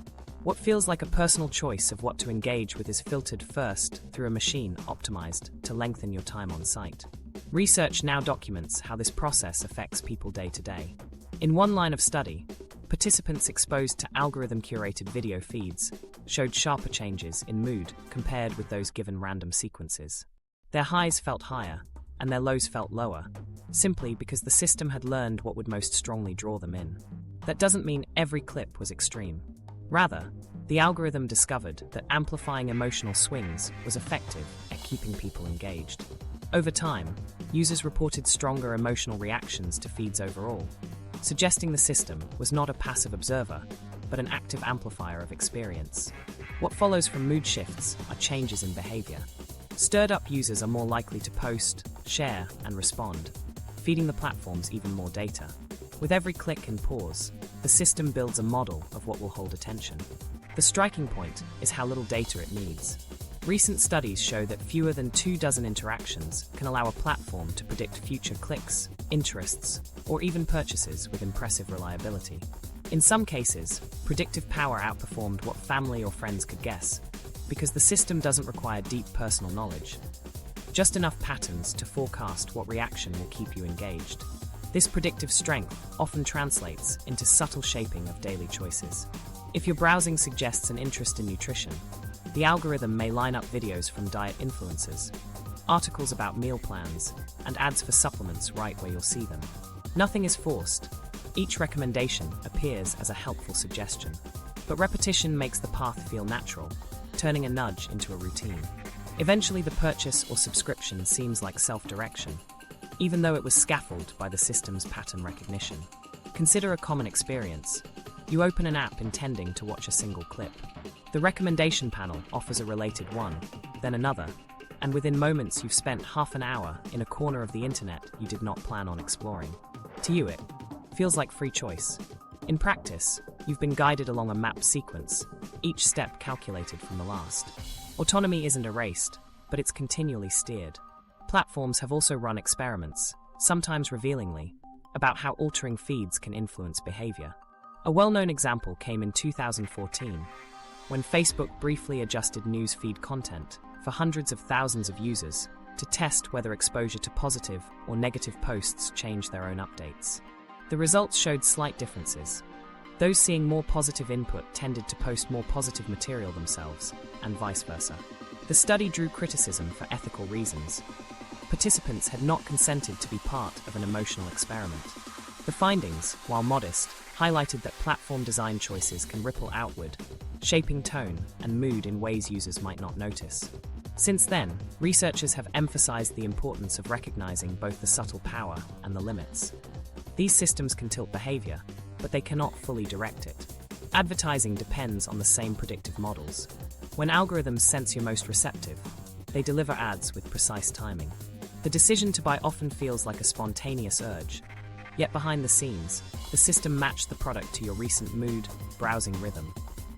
What feels like a personal choice of what to engage with is filtered first through a machine optimized to lengthen your time on site. Research now documents how this process affects people day to day. In one line of study, participants exposed to algorithm-curated video feeds showed sharper changes in mood compared with those given random sequences. Their highs felt higher, and their lows felt lower, simply because the system had learned what would most strongly draw them in. That doesn't mean every clip was extreme. Rather, the algorithm discovered that amplifying emotional swings was effective at keeping people engaged. Over time, users reported stronger emotional reactions to feeds overall, suggesting the system was not a passive observer, but an active amplifier of experience. What follows from mood shifts are changes in behavior. Stirred-up users are more likely to post, share, and respond, feeding the platforms even more data. With every click and pause, the system builds a model of what will hold attention. The striking point is how little data it needs. Recent studies show that fewer than 24 interactions can allow a platform to predict future clicks, interests, or even purchases with impressive reliability. In some cases, predictive power outperformed what family or friends could guess, because the system doesn't require deep personal knowledge, just enough patterns to forecast what reaction will keep you engaged. This predictive strength often translates into subtle shaping of daily choices. If your browsing suggests an interest in nutrition, the algorithm may line up videos from diet influencers, articles about meal plans, and ads for supplements right where you'll see them. Nothing is forced. Each recommendation appears as a helpful suggestion, but repetition makes the path feel natural, turning a nudge into a routine. Eventually, the purchase or subscription seems like self-direction, even though it was scaffolded by the system's pattern recognition. Consider a common experience. You open an app intending to watch a single clip. The recommendation panel offers a related one, then another, and within moments you've spent half an hour in a corner of the internet you did not plan on exploring. To you, it feels like free choice. In practice, You've been guided along a map sequence, each step calculated from the last. Autonomy isn't erased, but it's continually steered. Platforms have also run experiments, sometimes revealingly, about how altering feeds can influence behavior. A well-known example came in 2014, when Facebook briefly adjusted news feed content for hundreds of thousands of users to test whether exposure to positive or negative posts changed their own updates. The results showed slight differences. Those seeing more positive input tended to post more positive material themselves, and vice versa. The study drew criticism for ethical reasons. Participants had not consented to be part of an emotional experiment. The findings, while modest, highlighted that platform design choices can ripple outward, shaping tone and mood in ways users might not notice. Since then, researchers have emphasized the importance of recognizing both the subtle power and the limits. These systems can tilt behavior, but they cannot fully direct it. Advertising depends on the same predictive models. When algorithms sense you're most receptive, they deliver ads with precise timing. The decision to buy often feels like a spontaneous urge, yet behind the scenes, the system matched the product to your recent mood, browsing rhythm,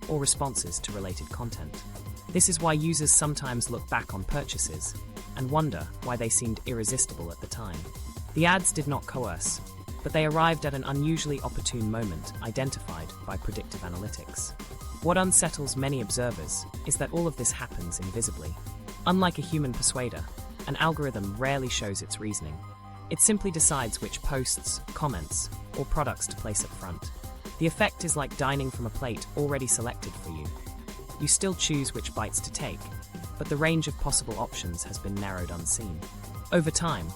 or responses to related content. This is why users sometimes look back on purchases and wonder why they seemed irresistible at the time. The ads did not coerce, but they arrived at an unusually opportune moment identified by predictive analytics. What unsettles many observers is that all of this happens invisibly. Unlike a human persuader, an algorithm rarely shows its reasoning. It simply decides which posts, comments, or products to place up front. The effect is like dining from a plate already selected for you. You still choose which bites to take, but the range of possible options has been narrowed unseen. Over time,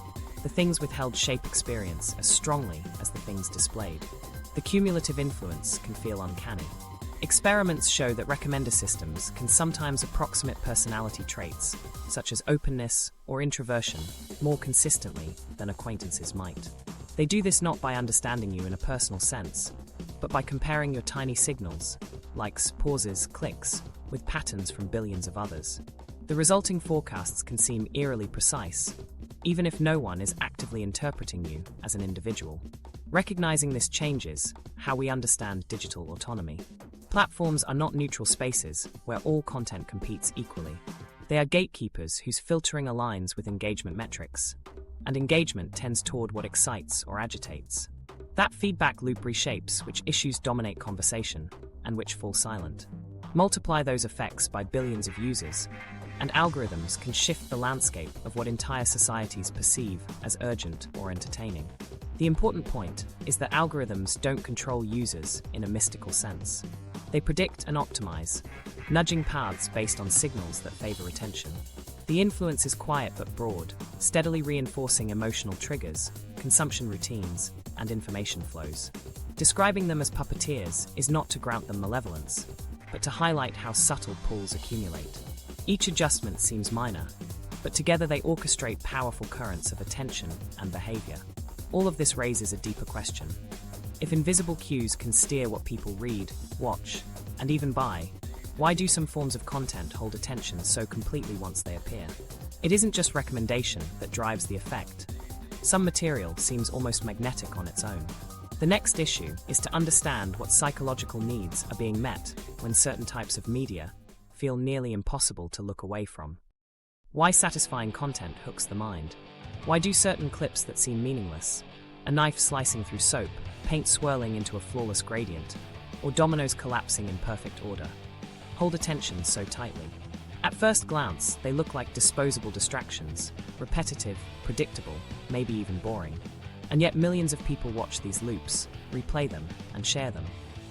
the things withheld shape experience as strongly as the things displayed. The cumulative influence can feel uncanny. Experiments show that recommender systems can sometimes approximate personality traits, such as openness or introversion, more consistently than acquaintances might. They do this not by understanding you in a personal sense, but by comparing your tiny signals, likes, pauses, clicks, with patterns from billions of others. The resulting forecasts can seem eerily precise, even if no one is actively interpreting you as an individual. Recognizing this changes how we understand digital autonomy. Platforms are not neutral spaces where all content competes equally. They are gatekeepers whose filtering aligns with engagement metrics, and engagement tends toward what excites or agitates. That feedback loop reshapes which issues dominate conversation and which fall silent. Multiply those effects by billions of users, and algorithms can shift the landscape of what entire societies perceive as urgent or entertaining. The important point is that algorithms don't control users in a mystical sense. They predict and optimize, nudging paths based on signals that favor attention. The influence is quiet but broad, steadily reinforcing emotional triggers, consumption routines, and information flows. Describing them as puppeteers is not to grant them malevolence, but to highlight how subtle pulls accumulate. Each adjustment seems minor, but together they orchestrate powerful currents of attention and behavior. All of this raises a deeper question. If invisible cues can steer what people read, watch, and even buy, why do some forms of content hold attention so completely once they appear? It isn't just recommendation that drives the effect. Some material seems almost magnetic on its own. The next issue is to understand what psychological needs are being met when certain types of media feel nearly impossible to look away from. Why satisfying content hooks the mind? Why do certain clips that seem meaningless, a knife slicing through soap, paint swirling into a flawless gradient, or dominoes collapsing in perfect order, hold attention so tightly? At first glance, they look like disposable distractions, repetitive, predictable, maybe even boring. And yet millions of people watch these loops, replay them, and share them.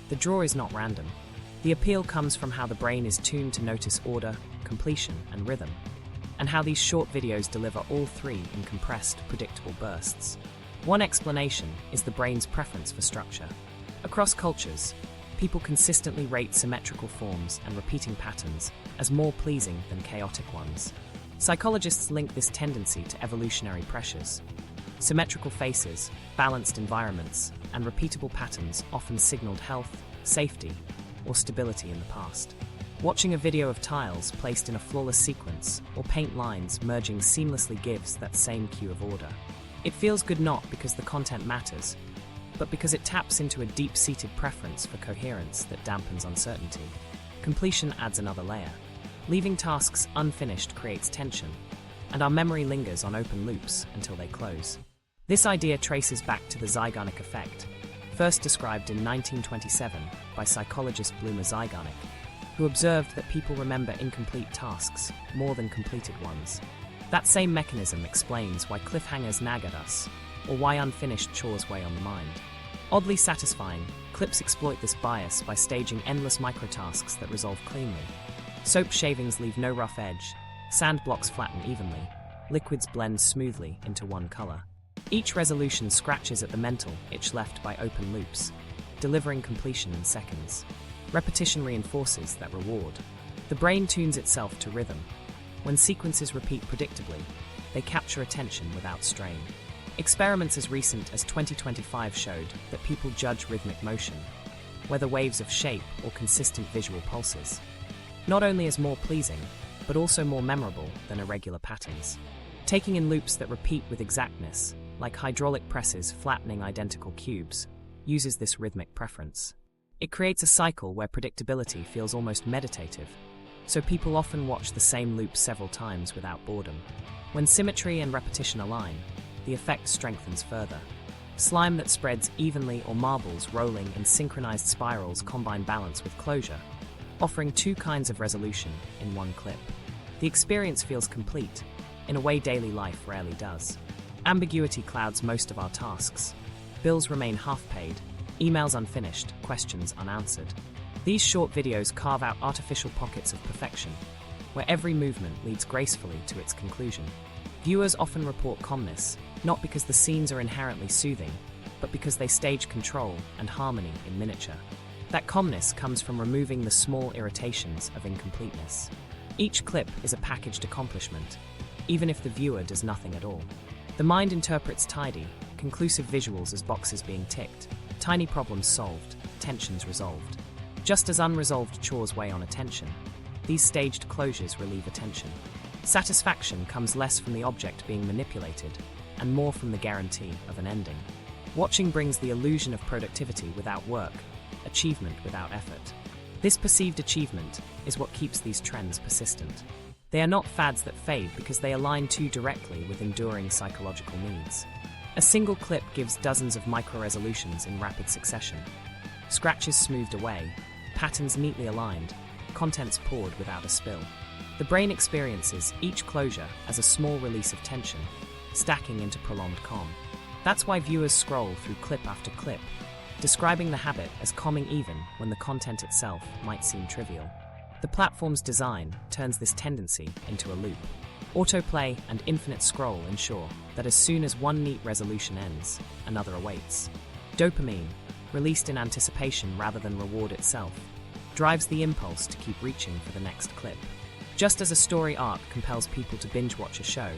The draw is not random. The appeal comes from how the brain is tuned to notice order, completion, and rhythm, and how these short videos deliver all three in compressed, predictable bursts. One explanation is the brain's preference for structure. Across cultures, people consistently rate symmetrical forms and repeating patterns as more pleasing than chaotic ones. Psychologists link this tendency to evolutionary pressures. Symmetrical faces, balanced environments, and repeatable patterns often signaled health, safety, or stability in the past. Watching a video of tiles placed in a flawless sequence or paint lines merging seamlessly gives that same cue of order. It feels good not because the content matters, but because it taps into a deep-seated preference for coherence that dampens uncertainty. Completion adds another layer. Leaving tasks unfinished creates tension, and our memory lingers on open loops until they close. This idea traces back to the Zeigarnik effect, first described in 1927 by psychologist Bloomer Zeigarnik, who observed that people remember incomplete tasks more than completed ones. That same mechanism explains why cliffhangers nag at us, or why unfinished chores weigh on the mind. Oddly satisfying, clips exploit this bias by staging endless microtasks that resolve cleanly. Soap shavings leave no rough edge, sand blocks flatten evenly, liquids blend smoothly into one color. Each resolution scratches at the mental itch left by open loops, delivering completion in seconds. Repetition reinforces that reward. The brain tunes itself to rhythm. When sequences repeat predictably, they capture attention without strain. Experiments as recent as 2025 showed that people judge rhythmic motion, whether waves of shape or consistent visual pulses, not only as more pleasing, but also more memorable than irregular patterns. Taking in loops that repeat with exactness, like hydraulic presses flattening identical cubes, uses this rhythmic preference. It creates a cycle where predictability feels almost meditative, so people often watch the same loop several times without boredom. When symmetry and repetition align, the effect strengthens further. Slime that spreads evenly or marbles rolling in synchronized spirals combine balance with closure, offering two kinds of resolution in one clip. The experience feels complete, in a way daily life rarely does. Ambiguity clouds most of our tasks. Bills remain half-paid, emails unfinished, questions unanswered. These short videos carve out artificial pockets of perfection, where every movement leads gracefully to its conclusion. Viewers often report calmness, not because the scenes are inherently soothing, but because they stage control and harmony in miniature. That calmness comes from removing the small irritations of incompleteness. Each clip is a packaged accomplishment, even if the viewer does nothing at all. The mind interprets tidy, conclusive visuals as boxes being ticked, tiny problems solved, tensions resolved. Just as unresolved chores weigh on attention, these staged closures relieve attention. Satisfaction comes less from the object being manipulated, and more from the guarantee of an ending. Watching brings the illusion of productivity without work, achievement without effort. This perceived achievement is what keeps these trends persistent. They are not fads that fade because they align too directly with enduring psychological needs. A single clip gives dozens of micro-resolutions in rapid succession. Scratches smoothed away, patterns neatly aligned, contents poured without a spill. The brain experiences each closure as a small release of tension, stacking into prolonged calm. That's why viewers scroll through clip after clip, describing the habit as calming even when the content itself might seem trivial. The platform's design turns this tendency into a loop. Autoplay and infinite scroll ensure that as soon as one neat resolution ends, another awaits. Dopamine, released in anticipation rather than reward itself, drives the impulse to keep reaching for the next clip. Just as a story arc compels people to binge-watch a show,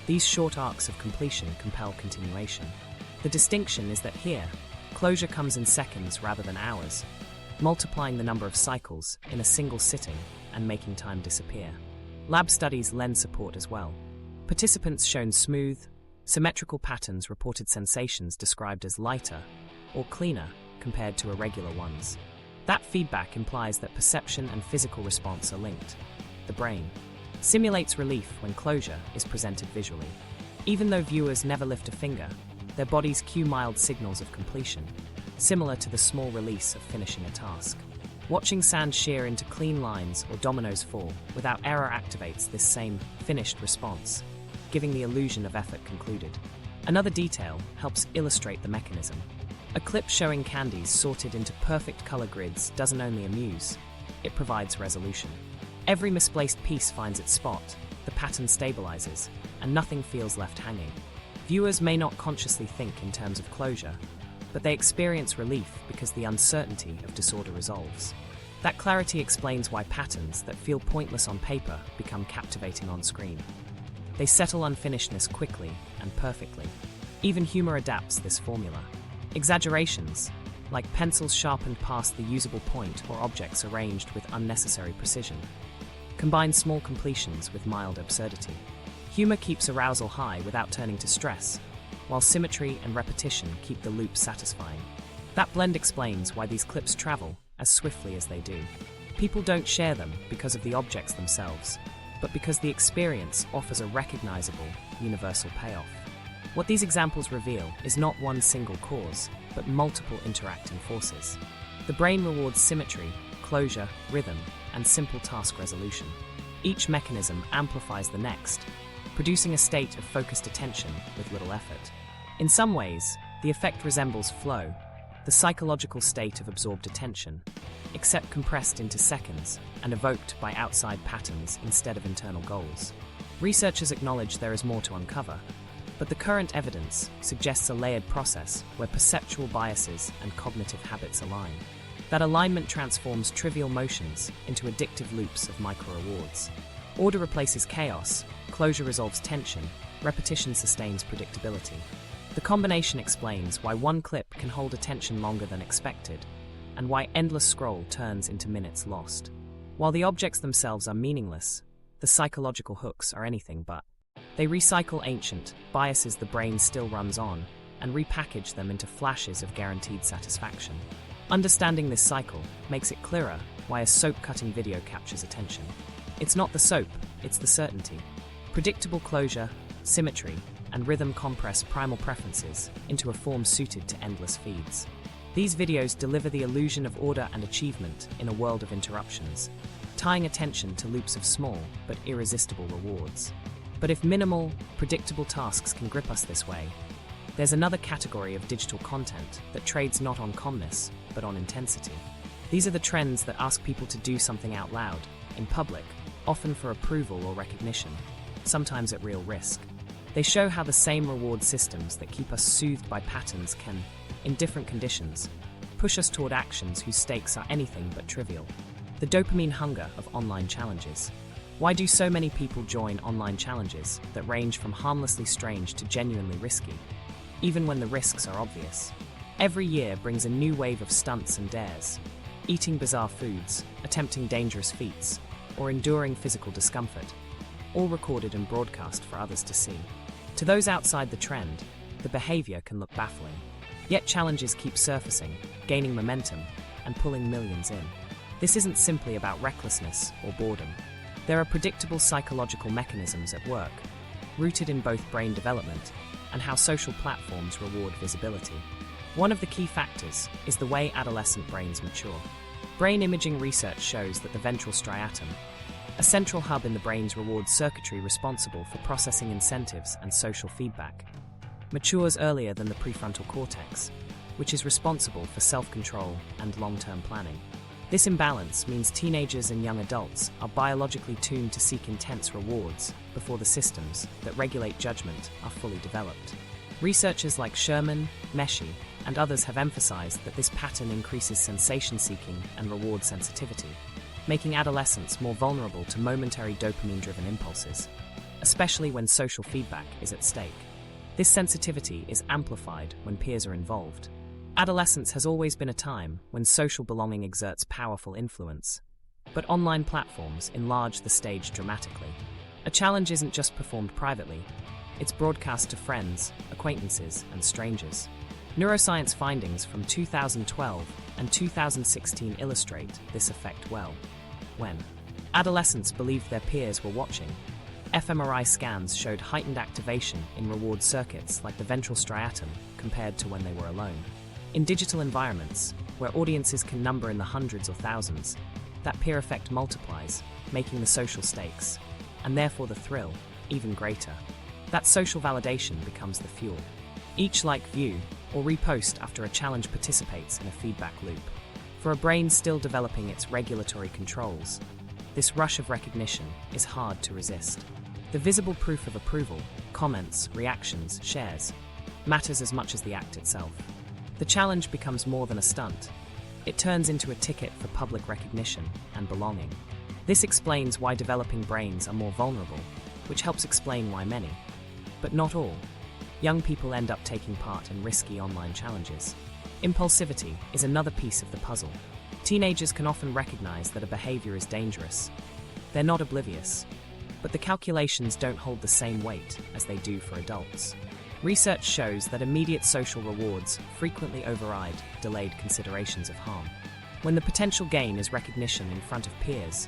these short arcs of completion compel continuation. The distinction is that here, closure comes in seconds rather than hours, multiplying the number of cycles in a single sitting and making time disappear. Lab studies lend support as well. Participants shown smooth, symmetrical patterns reported sensations described as lighter or cleaner compared to irregular ones. That feedback implies that perception and physical response are linked. The brain simulates relief when closure is presented visually. Even though viewers never lift a finger, their bodies cue mild signals of completion, similar to the small release of finishing a task. Watching sand shear into clean lines or dominoes fall without error activates this same finished response, giving the illusion of effort concluded. Another detail helps illustrate the mechanism. A clip showing candies sorted into perfect color grids doesn't only amuse, it provides resolution. Every misplaced piece finds its spot, the pattern stabilizes, and nothing feels left hanging. Viewers may not consciously think in terms of closure, but they experience relief because the uncertainty of disorder resolves. That clarity explains why patterns that feel pointless on paper become captivating on screen. They settle unfinishedness quickly and perfectly. Even humor adapts this formula. Exaggerations, like pencils sharpened past the usable point or objects arranged with unnecessary precision, combine small completions with mild absurdity. Humor keeps arousal high without turning to stress, while symmetry and repetition keep the loop satisfying. That blend explains why these clips travel as swiftly as they do. People don't share them because of the objects themselves, but because the experience offers a recognizable, universal payoff. What these examples reveal is not one single cause, but multiple interacting forces. The brain rewards symmetry, closure, rhythm, and simple task resolution. Each mechanism amplifies the next, producing a state of focused attention with little effort. In some ways, the effect resembles flow, the psychological state of absorbed attention, except compressed into seconds and evoked by outside patterns instead of internal goals. Researchers acknowledge there is more to uncover, but the current evidence suggests a layered process where perceptual biases and cognitive habits align. That alignment transforms trivial motions into addictive loops of micro-rewards. Order replaces chaos, closure resolves tension, repetition sustains predictability. The combination explains why one clip can hold attention longer than expected, and why endless scroll turns into minutes lost. While the objects themselves are meaningless, the psychological hooks are anything but. They recycle ancient biases the brain still runs on, and repackage them into flashes of guaranteed satisfaction. Understanding this cycle makes it clearer why a soap-cutting video captures attention. It's not the soap, it's the certainty. Predictable closure, symmetry, and rhythm compress primal preferences into a form suited to endless feeds. These videos deliver the illusion of order and achievement in a world of interruptions, tying attention to loops of small but irresistible rewards. But if minimal, predictable tasks can grip us this way, there's another category of digital content that trades not on calmness, but on intensity. These are the trends that ask people to do something out loud, in public, often for approval or recognition, sometimes at real risk. They show how the same reward systems that keep us soothed by patterns can, in different conditions, push us toward actions whose stakes are anything but trivial. The dopamine hunger of online challenges. Why do so many people join online challenges that range from harmlessly strange to genuinely risky, even when the risks are obvious? Every year brings a new wave of stunts and dares, eating bizarre foods, attempting dangerous feats, or enduring physical discomfort, all recorded and broadcast for others to see. To those outside the trend, the behavior can look baffling. Yet challenges keep surfacing, gaining momentum, and pulling millions in. This isn't simply about recklessness or boredom. There are predictable psychological mechanisms at work, rooted in both brain development and how social platforms reward visibility. One of the key factors is the way adolescent brains mature. Brain imaging research shows that the ventral striatum, a central hub in the brain's reward circuitry responsible for processing incentives and social feedback, matures earlier than the prefrontal cortex, which is responsible for self-control and long-term planning. This imbalance means teenagers and young adults are biologically tuned to seek intense rewards before the systems that regulate judgment are fully developed. Researchers like Sherman, Meshi, and others have emphasized that this pattern increases sensation-seeking and reward sensitivity, making adolescents more vulnerable to momentary dopamine-driven impulses, especially when social feedback is at stake. This sensitivity is amplified when peers are involved. Adolescence has always been a time when social belonging exerts powerful influence, but online platforms enlarge the stage dramatically. A challenge isn't just performed privately, it's broadcast to friends, acquaintances, and strangers. Neuroscience findings from 2012 and 2016 illustrate this effect well. When adolescents believed their peers were watching, fMRI scans showed heightened activation in reward circuits like the ventral striatum compared to when they were alone. In digital environments, where audiences can number in the hundreds or thousands, that peer effect multiplies, making the social stakes, and therefore the thrill, even greater. That social validation becomes the fuel. Each like, view, or repost after a challenge participates in a feedback loop. For a brain still developing its regulatory controls, this rush of recognition is hard to resist. The visible proof of approval, comments, reactions, shares, matters as much as the act itself. The challenge becomes more than a stunt. It turns into a ticket for public recognition and belonging. This explains why developing brains are more vulnerable, which helps explain why many, but not all, young people end up taking part in risky online challenges. Impulsivity is another piece of the puzzle. Teenagers can often recognize that a behavior is dangerous. They're not oblivious, but the calculations don't hold the same weight as they do for adults. Research shows that immediate social rewards frequently override delayed considerations of harm. When the potential gain is recognition in front of peers,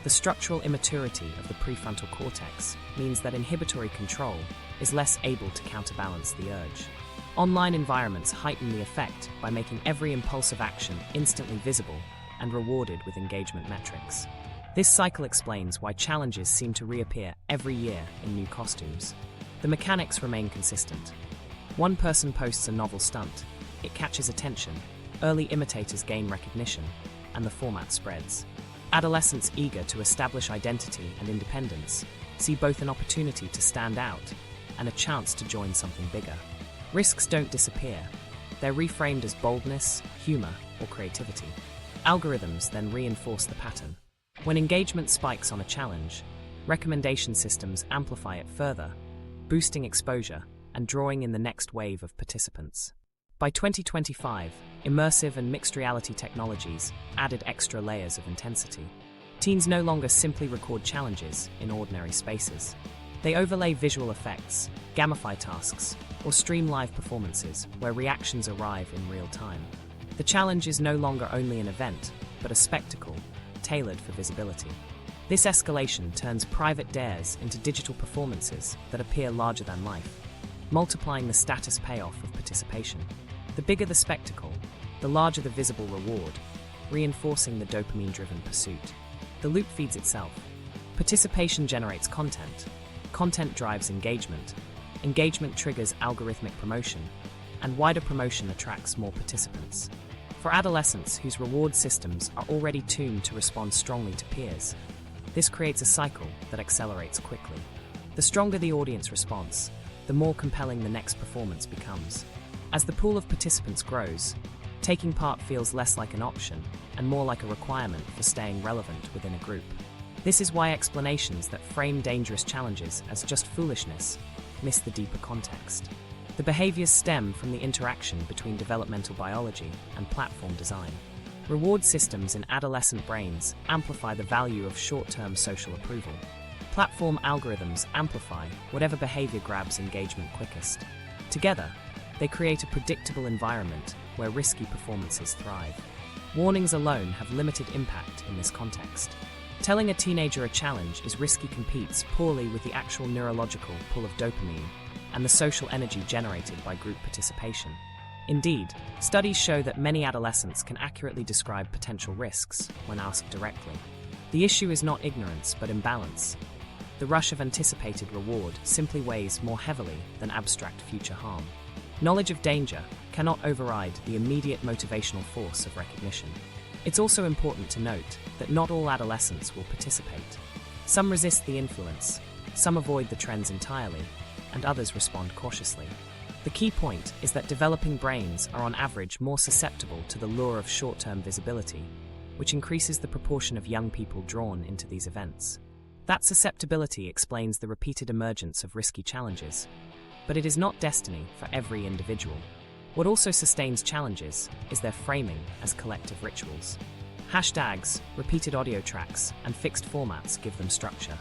the structural immaturity of the prefrontal cortex means that inhibitory control is less able to counterbalance the urge. Online environments heighten the effect by making every impulsive action instantly visible and rewarded with engagement metrics. This cycle explains why challenges seem to reappear every year in new costumes. The mechanics remain consistent. One person posts a novel stunt, it catches attention, early imitators gain recognition, and the format spreads. Adolescents eager to establish identity and independence see both an opportunity to stand out and a chance to join something bigger. Risks don't disappear. They're reframed as boldness, humor, or creativity. Algorithms then reinforce the pattern. When engagement spikes on a challenge, recommendation systems amplify it further, boosting exposure and drawing in the next wave of participants. By 2025, immersive and mixed reality technologies added extra layers of intensity. Teens no longer simply record challenges in ordinary spaces. They overlay visual effects, gamify tasks, or stream live performances where reactions arrive in real time. The challenge is no longer only an event, but a spectacle, tailored for visibility. This escalation turns private dares into digital performances that appear larger than life, multiplying the status payoff of participation. The bigger the spectacle, the larger the visible reward, reinforcing the dopamine-driven pursuit. The loop feeds itself. Participation generates content. Content drives engagement. Engagement triggers algorithmic promotion, and wider promotion attracts more participants. For adolescents whose reward systems are already tuned to respond strongly to peers, this creates a cycle that accelerates quickly. The stronger the audience response, the more compelling the next performance becomes. As the pool of participants grows, taking part feels less like an option and more like a requirement for staying relevant within a group. This is why explanations that frame dangerous challenges as just foolishness miss the deeper context. The behaviors stem from the interaction between developmental biology and platform design. Reward systems in adolescent brains amplify the value of short-term social approval. Platform algorithms amplify whatever behavior grabs engagement quickest. Together, they create a predictable environment where risky performances thrive. Warnings alone have limited impact in this context. Telling a teenager a challenge is risky competes poorly with the actual neurological pull of dopamine and the social energy generated by group participation. Indeed, studies show that many adolescents can accurately describe potential risks when asked directly. The issue is not ignorance but imbalance. The rush of anticipated reward simply weighs more heavily than abstract future harm. Knowledge of danger cannot override the immediate motivational force of recognition. It's also important to note that not all adolescents will participate. Some resist the influence, some avoid the trends entirely, and others respond cautiously. The key point is that developing brains are on average more susceptible to the lure of short-term visibility, which increases the proportion of young people drawn into these events. That susceptibility explains the repeated emergence of risky challenges, but it is not destiny for every individual. What also sustains challenges is their framing as collective rituals. Hashtags, repeated audio tracks, and fixed formats give them structure.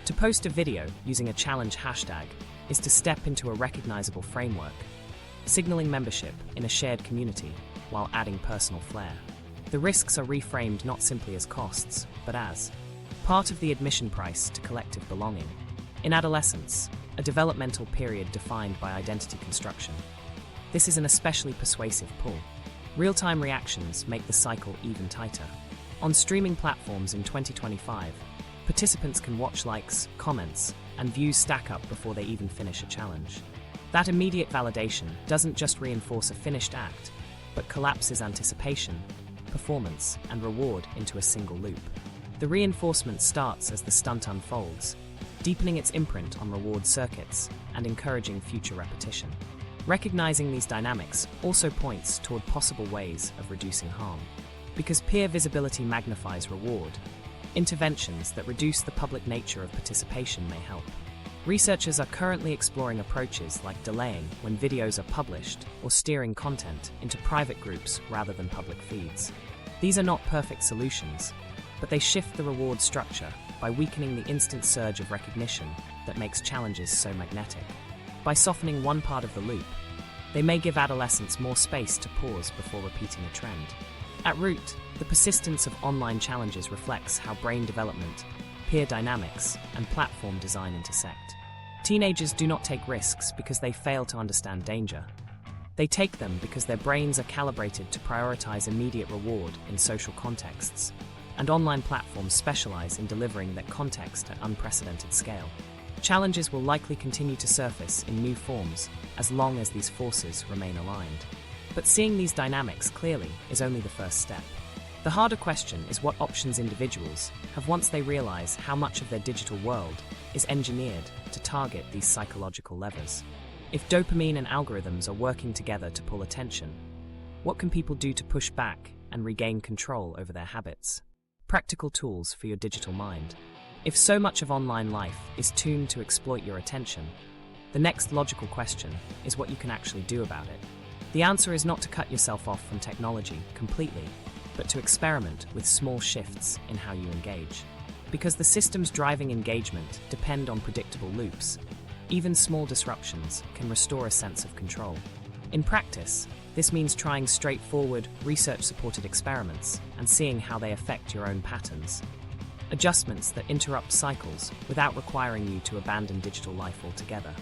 To post a video using a challenge hashtag is to step into a recognizable framework, signaling membership in a shared community while adding personal flair. The risks are reframed not simply as costs, but as part of the admission price to collective belonging. In adolescence, a developmental period defined by identity construction, this is an especially persuasive pull. Real-time reactions make the cycle even tighter. On streaming platforms in 2025, participants can watch likes, comments, and views stack up before they even finish a challenge. That immediate validation doesn't just reinforce a finished act, but collapses anticipation, performance, and reward into a single loop. The reinforcement starts as the stunt unfolds, deepening its imprint on reward circuits and encouraging future repetition. Recognizing these dynamics also points toward possible ways of reducing harm. Because peer visibility magnifies reward, interventions that reduce the public nature of participation may help. Researchers are currently exploring approaches like delaying when videos are published or steering content into private groups rather than public feeds. These are not perfect solutions, but they shift the reward structure by weakening the instant surge of recognition that makes challenges so magnetic. By softening one part of the loop, they may give adolescents more space to pause before repeating a trend. At root, the persistence of online challenges reflects how brain development, peer dynamics, and platform design intersect. Teenagers do not take risks because they fail to understand danger. They take them because their brains are calibrated to prioritize immediate reward in social contexts, and online platforms specialize in delivering that context at unprecedented scale. Challenges will likely continue to surface in new forms as long as these forces remain aligned. But seeing these dynamics clearly is only the first step. The harder question is what options individuals have once they realize how much of their digital world is engineered to target these psychological levers. If dopamine and algorithms are working together to pull attention, what can people do to push back and regain control over their habits? Practical tools for your digital mind. If so much of online life is tuned to exploit your attention, the next logical question is what you can actually do about it. The answer is not to cut yourself off from technology completely, but to experiment with small shifts in how you engage. Because the systems driving engagement depend on predictable loops, even small disruptions can restore a sense of control. In practice, this means trying straightforward, research-supported experiments and seeing how they affect your own patterns. Adjustments that interrupt cycles without requiring you to abandon digital life altogether.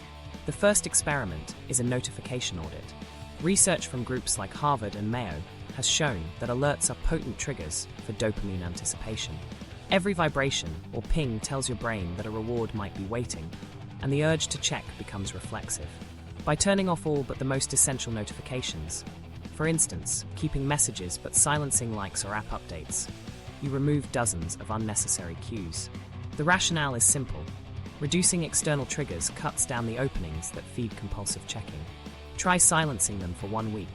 The first experiment is a notification audit. Research from groups like Harvard and Mayo has shown that alerts are potent triggers for dopamine anticipation. Every vibration or ping tells your brain that a reward might be waiting, and the urge to check becomes reflexive. By turning off all but the most essential notifications, for instance, keeping messages but silencing likes or app updates, you remove dozens of unnecessary cues. The rationale is simple. Reducing external triggers cuts down the openings that feed compulsive checking. Try silencing them for 1 week,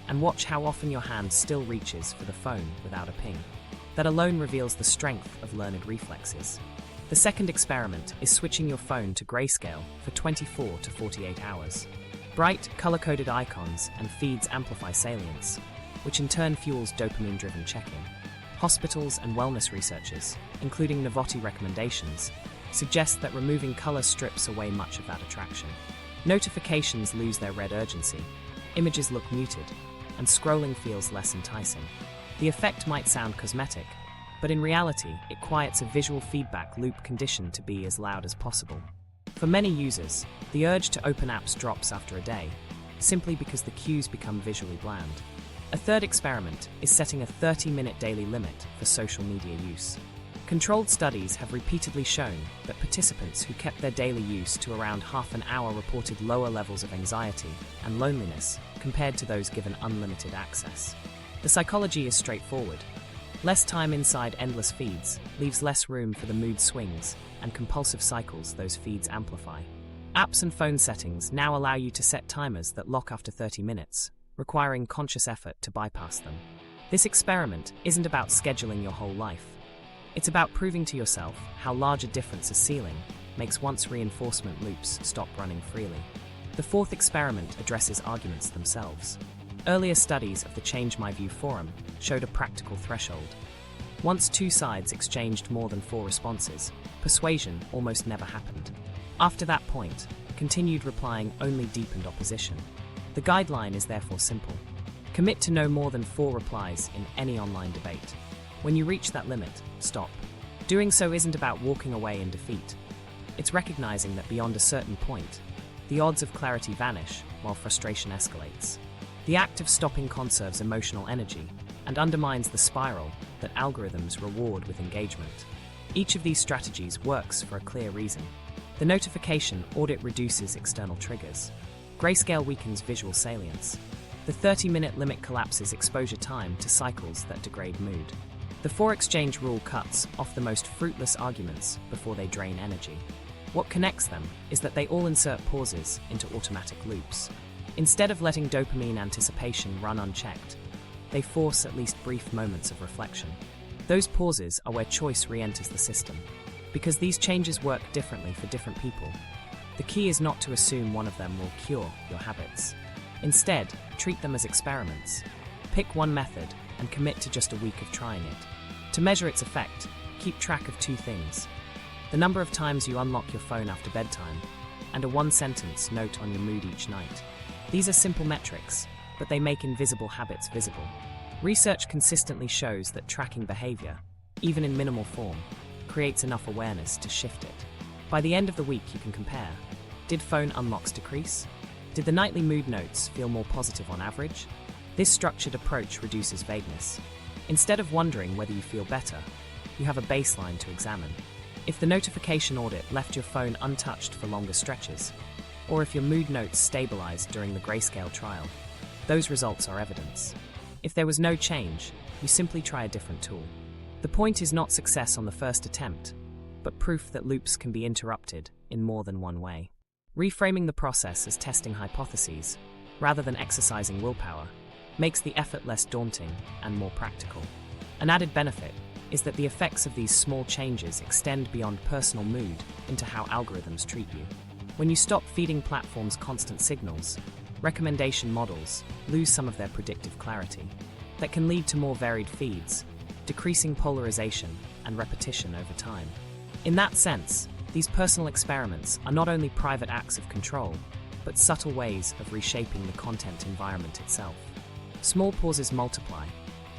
and watch how often your hand still reaches for the phone without a ping. That alone reveals the strength of learned reflexes. The second experiment is switching your phone to grayscale for 24 to 48 hours. Bright, color-coded icons and feeds amplify salience, which in turn fuels dopamine-driven checking. Hospitals and wellness researchers, including Novotny recommendations, suggest that removing color strips away much of that attraction. Notifications lose their red urgency, images look muted, and scrolling feels less enticing. The effect might sound cosmetic, but in reality, it quiets a visual feedback loop conditioned to be as loud as possible. For many users, the urge to open apps drops after a day, simply because the cues become visually bland. A third experiment is setting a 30-minute daily limit for social media use. Controlled studies have repeatedly shown that participants who kept their daily use to around half an hour reported lower levels of anxiety and loneliness compared to those given unlimited access. The psychology is straightforward. Less time inside endless feeds leaves less room for the mood swings and compulsive cycles those feeds amplify. Apps and phone settings now allow you to set timers that lock after 30 minutes, requiring conscious effort to bypass them. This experiment isn't about scheduling your whole life. It's about proving to yourself how large a difference a ceiling makes once reinforcement loops stop running freely. The fourth experiment addresses arguments themselves. Earlier studies of the Change My View forum showed a practical threshold. Once two sides exchanged more than 4 responses, persuasion almost never happened. After that point, continued replying only deepened opposition. The guideline is therefore simple. Commit to no more than 4 replies in any online debate. When you reach that limit, stop. Doing so isn't about walking away in defeat. It's recognizing that beyond a certain point, the odds of clarity vanish while frustration escalates. The act of stopping conserves emotional energy and undermines the spiral that algorithms reward with engagement. Each of these strategies works for a clear reason. The notification audit reduces external triggers. Grayscale weakens visual salience. The 30-minute limit collapses exposure time to cycles that degrade mood. The 4-exchange rule cuts off the most fruitless arguments before they drain energy. What connects them is that they all insert pauses into automatic loops. Instead of letting dopamine anticipation run unchecked, they force at least brief moments of reflection. Those pauses are where choice re-enters the system. Because these changes work differently for different people, the key is not to assume one of them will cure your habits. Instead, treat them as experiments. Pick one method and commit to just a week of trying it. To measure its effect, keep track of 2 things: the number of times you unlock your phone after bedtime, and a one-sentence note on your mood each night. These are simple metrics, but they make invisible habits visible. Research consistently shows that tracking behavior, even in minimal form, creates enough awareness to shift it. By the end of the week, you can compare. Did phone unlocks decrease? Did the nightly mood notes feel more positive on average? This structured approach reduces vagueness. Instead of wondering whether you feel better, you have a baseline to examine. If the notification audit left your phone untouched for longer stretches, or if your mood notes stabilized during the grayscale trial, those results are evidence. If there was no change, you simply try a different tool. The point is not success on the first attempt, but proof that loops can be interrupted in more than one way. Reframing the process as testing hypotheses, rather than exercising willpower, makes the effort less daunting and more practical. An added benefit is that the effects of these small changes extend beyond personal mood into how algorithms treat you. When you stop feeding platforms constant signals, recommendation models lose some of their predictive clarity. That can lead to more varied feeds, decreasing polarization and repetition over time. In that sense, these personal experiments are not only private acts of control, but subtle ways of reshaping the content environment itself. Small pauses multiply.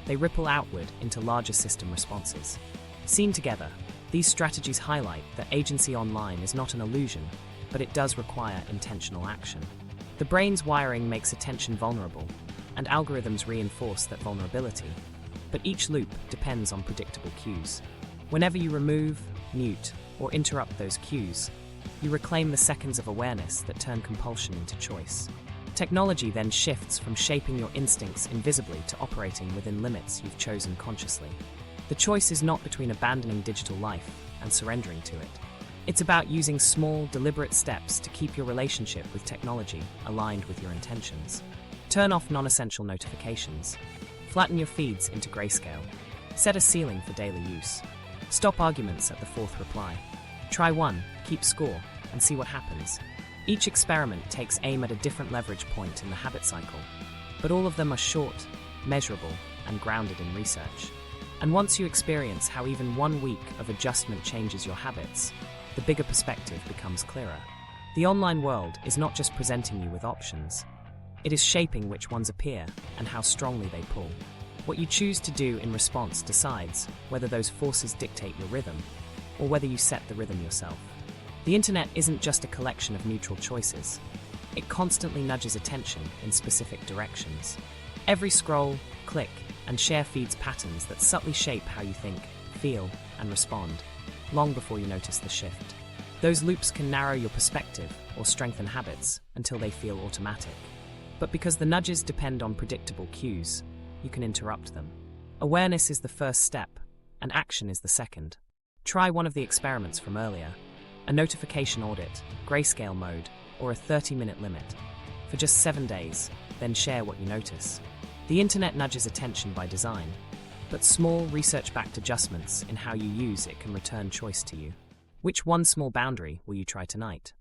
They ripple outward into larger system responses. Seen together, these strategies highlight that agency online is not an illusion, but it does require intentional action. The brain's wiring makes attention vulnerable, and algorithms reinforce that vulnerability. But each loop depends on predictable cues. Whenever you remove, mute, or interrupt those cues, you reclaim the seconds of awareness that turn compulsion into choice. Technology then shifts from shaping your instincts invisibly to operating within limits you've chosen consciously. The choice is not between abandoning digital life and surrendering to it. It's about using small, deliberate steps to keep your relationship with technology aligned with your intentions. Turn off non-essential notifications. Flatten your feeds into grayscale. Set a ceiling for daily use. Stop arguments at the fourth reply. Try one, keep score, and see what happens. Each experiment takes aim at a different leverage point in the habit cycle, but all of them are short, measurable, and grounded in research. And once you experience how even 1 week of adjustment changes your habits, the bigger perspective becomes clearer. The online world is not just presenting you with options, it is shaping which ones appear and how strongly they pull. What you choose to do in response decides whether those forces dictate your rhythm, or whether you set the rhythm yourself. The internet isn't just a collection of neutral choices. It constantly nudges attention in specific directions. Every scroll, click, and share feeds patterns that subtly shape how you think, feel, and respond, long before you notice the shift. Those loops can narrow your perspective or strengthen habits until they feel automatic. But because the nudges depend on predictable cues, you can interrupt them. Awareness is the first step, and action is the second. Try one of the experiments from earlier: a notification audit, grayscale mode, or a 30-minute limit. For just 7 days, then share what you notice. The internet nudges attention by design, but small research-backed adjustments in how you use it can return choice to you. Which one small boundary will you try tonight?